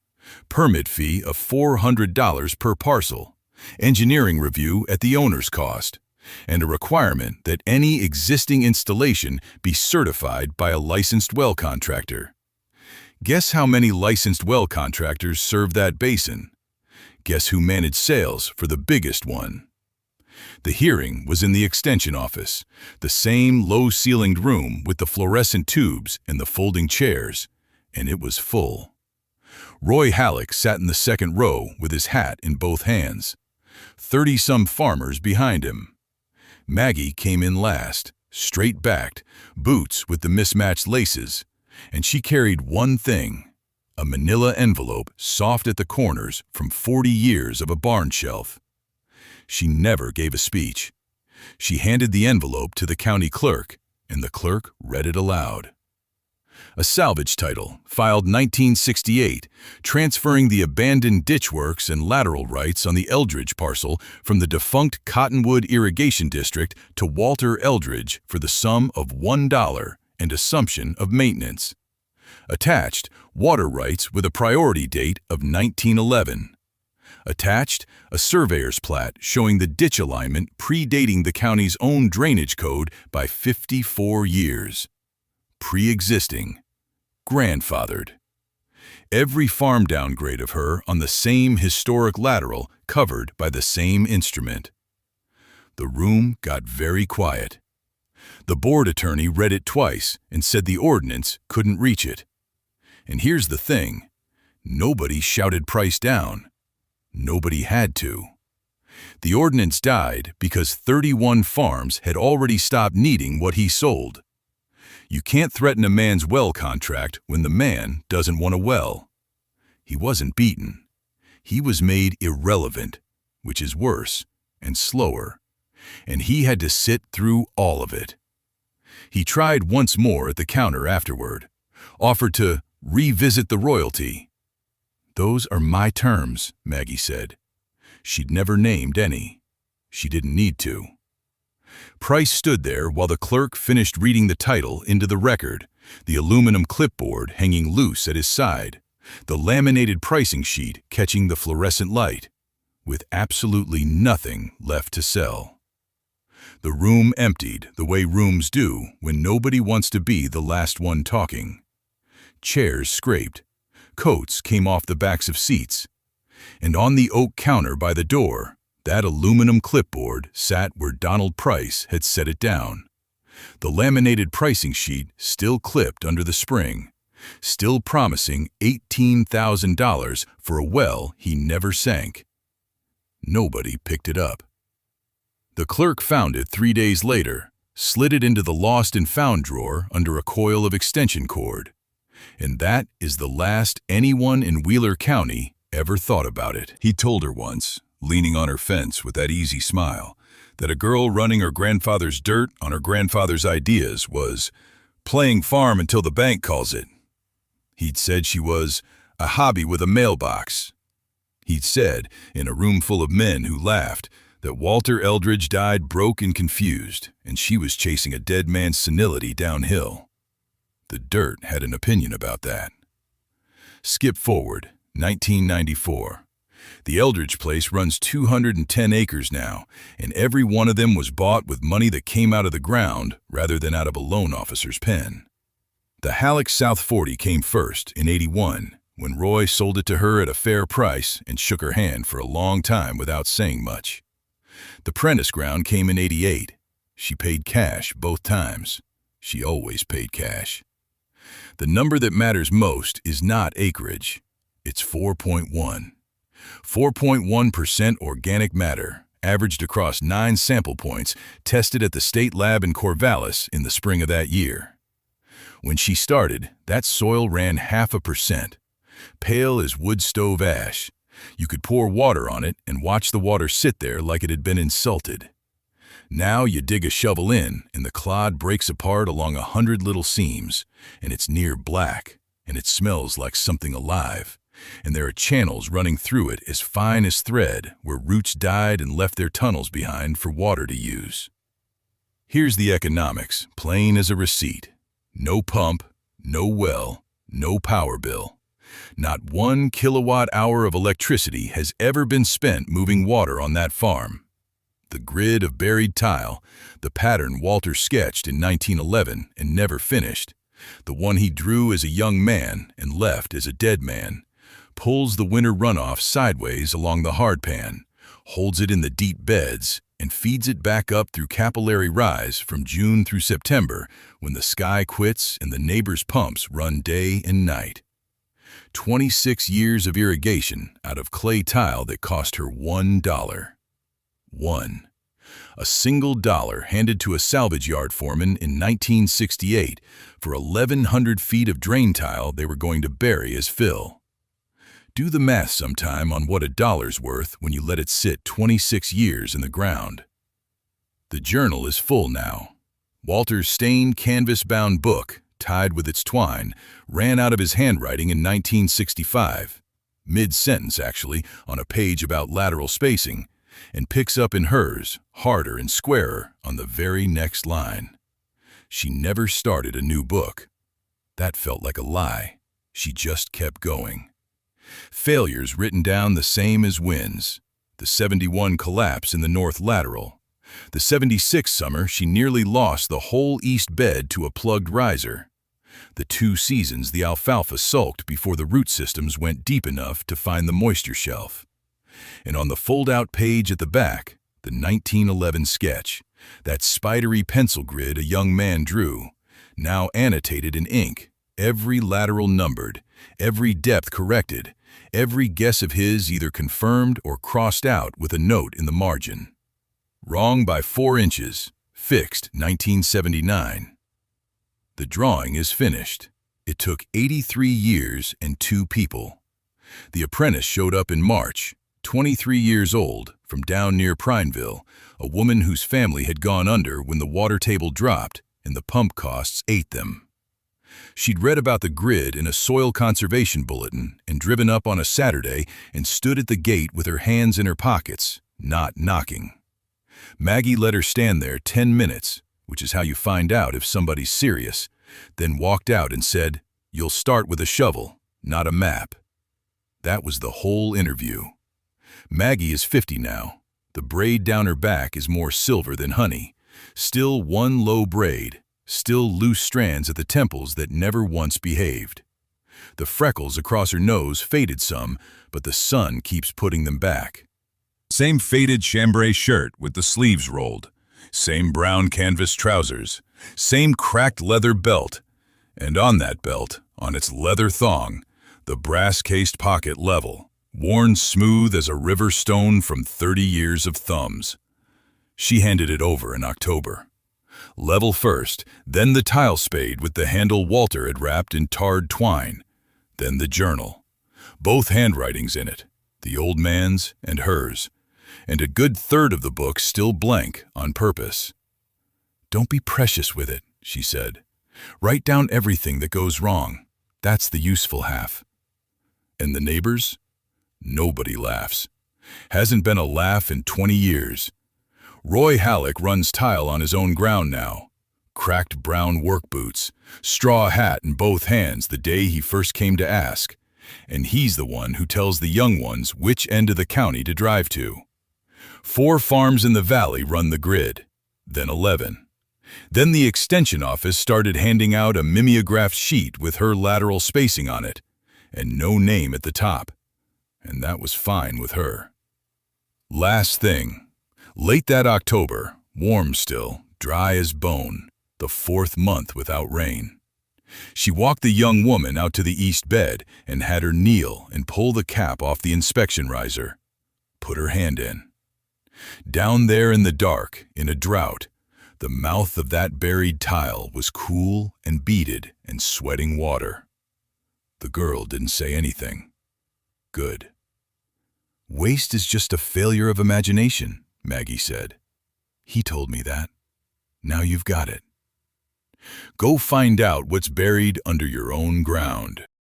Permit fee of $400 per parcel. Engineering review at the owner's cost. And a requirement that any existing installation be certified by a licensed well contractor. Guess how many licensed well contractors serve that basin? Guess who managed sales for the biggest one? The hearing was in the extension office, the same low-ceilinged room with the fluorescent tubes and the folding chairs, and it was full. Roy Halleck sat in the second row with his hat in both hands. 30-some farmers behind him. Maggie came in last, straight-backed, boots with the mismatched laces, and she carried one thing, a manila envelope soft at the corners from 40 years of a barn shelf. She never gave a speech. She handed the envelope to the county clerk, and the clerk read it aloud. A salvage title, filed 1968, transferring the abandoned ditchworks and lateral rights on the Eldridge parcel from the defunct Cottonwood Irrigation District to Walter Eldridge for the sum of $1 and assumption of maintenance. Attached, water rights with a priority date of 1911. Attached, a surveyor's plat showing the ditch alignment predating the county's own drainage code by 54 years. Pre-existing. Grandfathered. Every farm downgrade of her on the same historic lateral covered by the same instrument. The room got very quiet. The board attorney read it twice and said the ordinance couldn't reach it. And here's the thing. Nobody shouted Price down. Nobody had to. The ordinance died because 31 farms had already stopped needing what he sold. You can't threaten a man's well contract when the man doesn't want a well. He wasn't beaten. He was made irrelevant, which is worse and slower, and he had to sit through all of it. He tried once more at the counter afterward, offered to revisit the royalty. "Those are my terms," Maggie said. She'd never named any. She didn't need to. Price stood there while the clerk finished reading the title into the record, the aluminum clipboard hanging loose at his side, the laminated pricing sheet catching the fluorescent light, with absolutely nothing left to sell. The room emptied the way rooms do when nobody wants to be the last one talking. Chairs scraped, coats came off the backs of seats, and on the oak counter by the door, that aluminum clipboard sat where Donald Price had set it down. The laminated pricing sheet still clipped under the spring, still promising $18,000 for a well he never sank. Nobody picked it up. The clerk found it 3 days later, slid it into the lost and found drawer under a coil of extension cord. And that is the last anyone in Wheeler County ever thought about it. He told her once, leaning on her fence with that easy smile, that a girl running her grandfather's dirt on her grandfather's ideas was playing farm until the bank calls it. He'd said she was a hobby with a mailbox. He'd said, in a room full of men who laughed, that Walter Eldridge died broke and confused, and she was chasing a dead man's senility downhill. The dirt had an opinion about that. Skip forward, 1994. The Eldridge place runs 210 acres now, and every one of them was bought with money that came out of the ground rather than out of a loan officer's pen. The Halleck South 40 came first in '81, when Roy sold it to her at a fair price and shook her hand for a long time without saying much. The Prentice ground came in '88. She paid cash both times. She always paid cash. The number that matters most is not acreage. It's 4.1. 4.1% organic matter, averaged across 9 sample points, tested at the state lab in Corvallis in the spring of that year. When she started, that soil ran 0.5%, pale as wood stove ash. You could pour water on it and watch the water sit there like it had been insulted. Now you dig a shovel in, and the clod breaks apart along 100 little seams, and it's near black, and it smells like something alive, and there are channels running through it as fine as thread where roots died and left their tunnels behind for water to use. Here's the economics, plain as a receipt. No pump, no well, no power bill. Not 1 kilowatt-hour of electricity has ever been spent moving water on that farm. The grid of buried tile, the pattern Walter sketched in 1911 and never finished, the one he drew as a young man and left as a dead man, pulls the winter runoff sideways along the hardpan, holds it in the deep beds, and feeds it back up through capillary rise from June through September when the sky quits and the neighbors' pumps run day and night. 26 years of irrigation out of clay tile that cost her $1. A single dollar handed to a salvage yard foreman in 1968 for 1,100 feet of drain tile they were going to bury as fill. Do the math sometime on what a dollar's worth when you let it sit 26 years in the ground. The journal is full now. Walter's stained canvas-bound book, tied with its twine, ran out of his handwriting in 1965, mid-sentence actually, on a page about lateral spacing, and picks up in hers, harder and squarer, on the very next line. She never started a new book. That felt like a lie. She just kept going. Failures written down the same as wins. The '71 collapse in the north lateral. The '76 summer she nearly lost the whole east bed to a plugged riser. The 2 seasons the alfalfa sulked before the root systems went deep enough to find the moisture shelf. And on the fold-out page at the back, the 1911 sketch, that spidery pencil grid a young man drew, now annotated in ink, every lateral numbered, every depth corrected, every guess of his either confirmed or crossed out with a note in the margin. Wrong by 4 inches, fixed 1979. The drawing is finished. It took 83 years and 2 people. The apprentice showed up in March, 23 years old, from down near Prineville, a woman whose family had gone under when the water table dropped and the pump costs ate them. She'd read about the grid in a soil conservation bulletin and driven up on a Saturday and stood at the gate with her hands in her pockets, not knocking. Maggie let her stand there 10 minutes, which is how you find out if somebody's serious, then walked out and said, "You'll start with a shovel, not a map." That was the whole interview. Maggie is 50 now. The braid down her back is more silver than honey. Still one low braid, still loose strands at the temples that never once behaved. The freckles across her nose faded some, but the sun keeps putting them back. Same faded chambray shirt with the sleeves rolled. Same brown canvas trousers. Same cracked leather belt. And on that belt, on its leather thong, the brass-cased pocket level, worn smooth as a river stone from 30 years of thumbs. She handed it over in October. Level first, then the tile spade with the handle Walter had wrapped in tarred twine, then the journal. Both handwritings in it, the old man's and hers, and a good third of the book still blank on purpose. "Don't be precious with it," she said. "Write down everything that goes wrong. That's the useful half." And the neighbors? Nobody laughs. Hasn't been a laugh in 20 years. Roy Halleck runs tile on his own ground now. Cracked brown work boots, straw hat in both hands the day he first came to ask. And he's the one who tells the young ones which end of the county to drive to. 4 farms in the valley run the grid, then 11. Then the extension office started handing out a mimeographed sheet with her lateral spacing on it, and no name at the top. And that was fine with her. Last thing. Late that October, warm still, dry as bone, the 4th month without rain. She walked the young woman out to the east bed and had her kneel and pull the cap off the inspection riser. Put her hand in. Down there in the dark, in a drought, the mouth of that buried tile was cool and beaded and sweating water. The girl didn't say anything. Good. "Waste is just a failure of imagination," Maggie said. "He told me that. Now you've got it. Go find out what's buried under your own ground."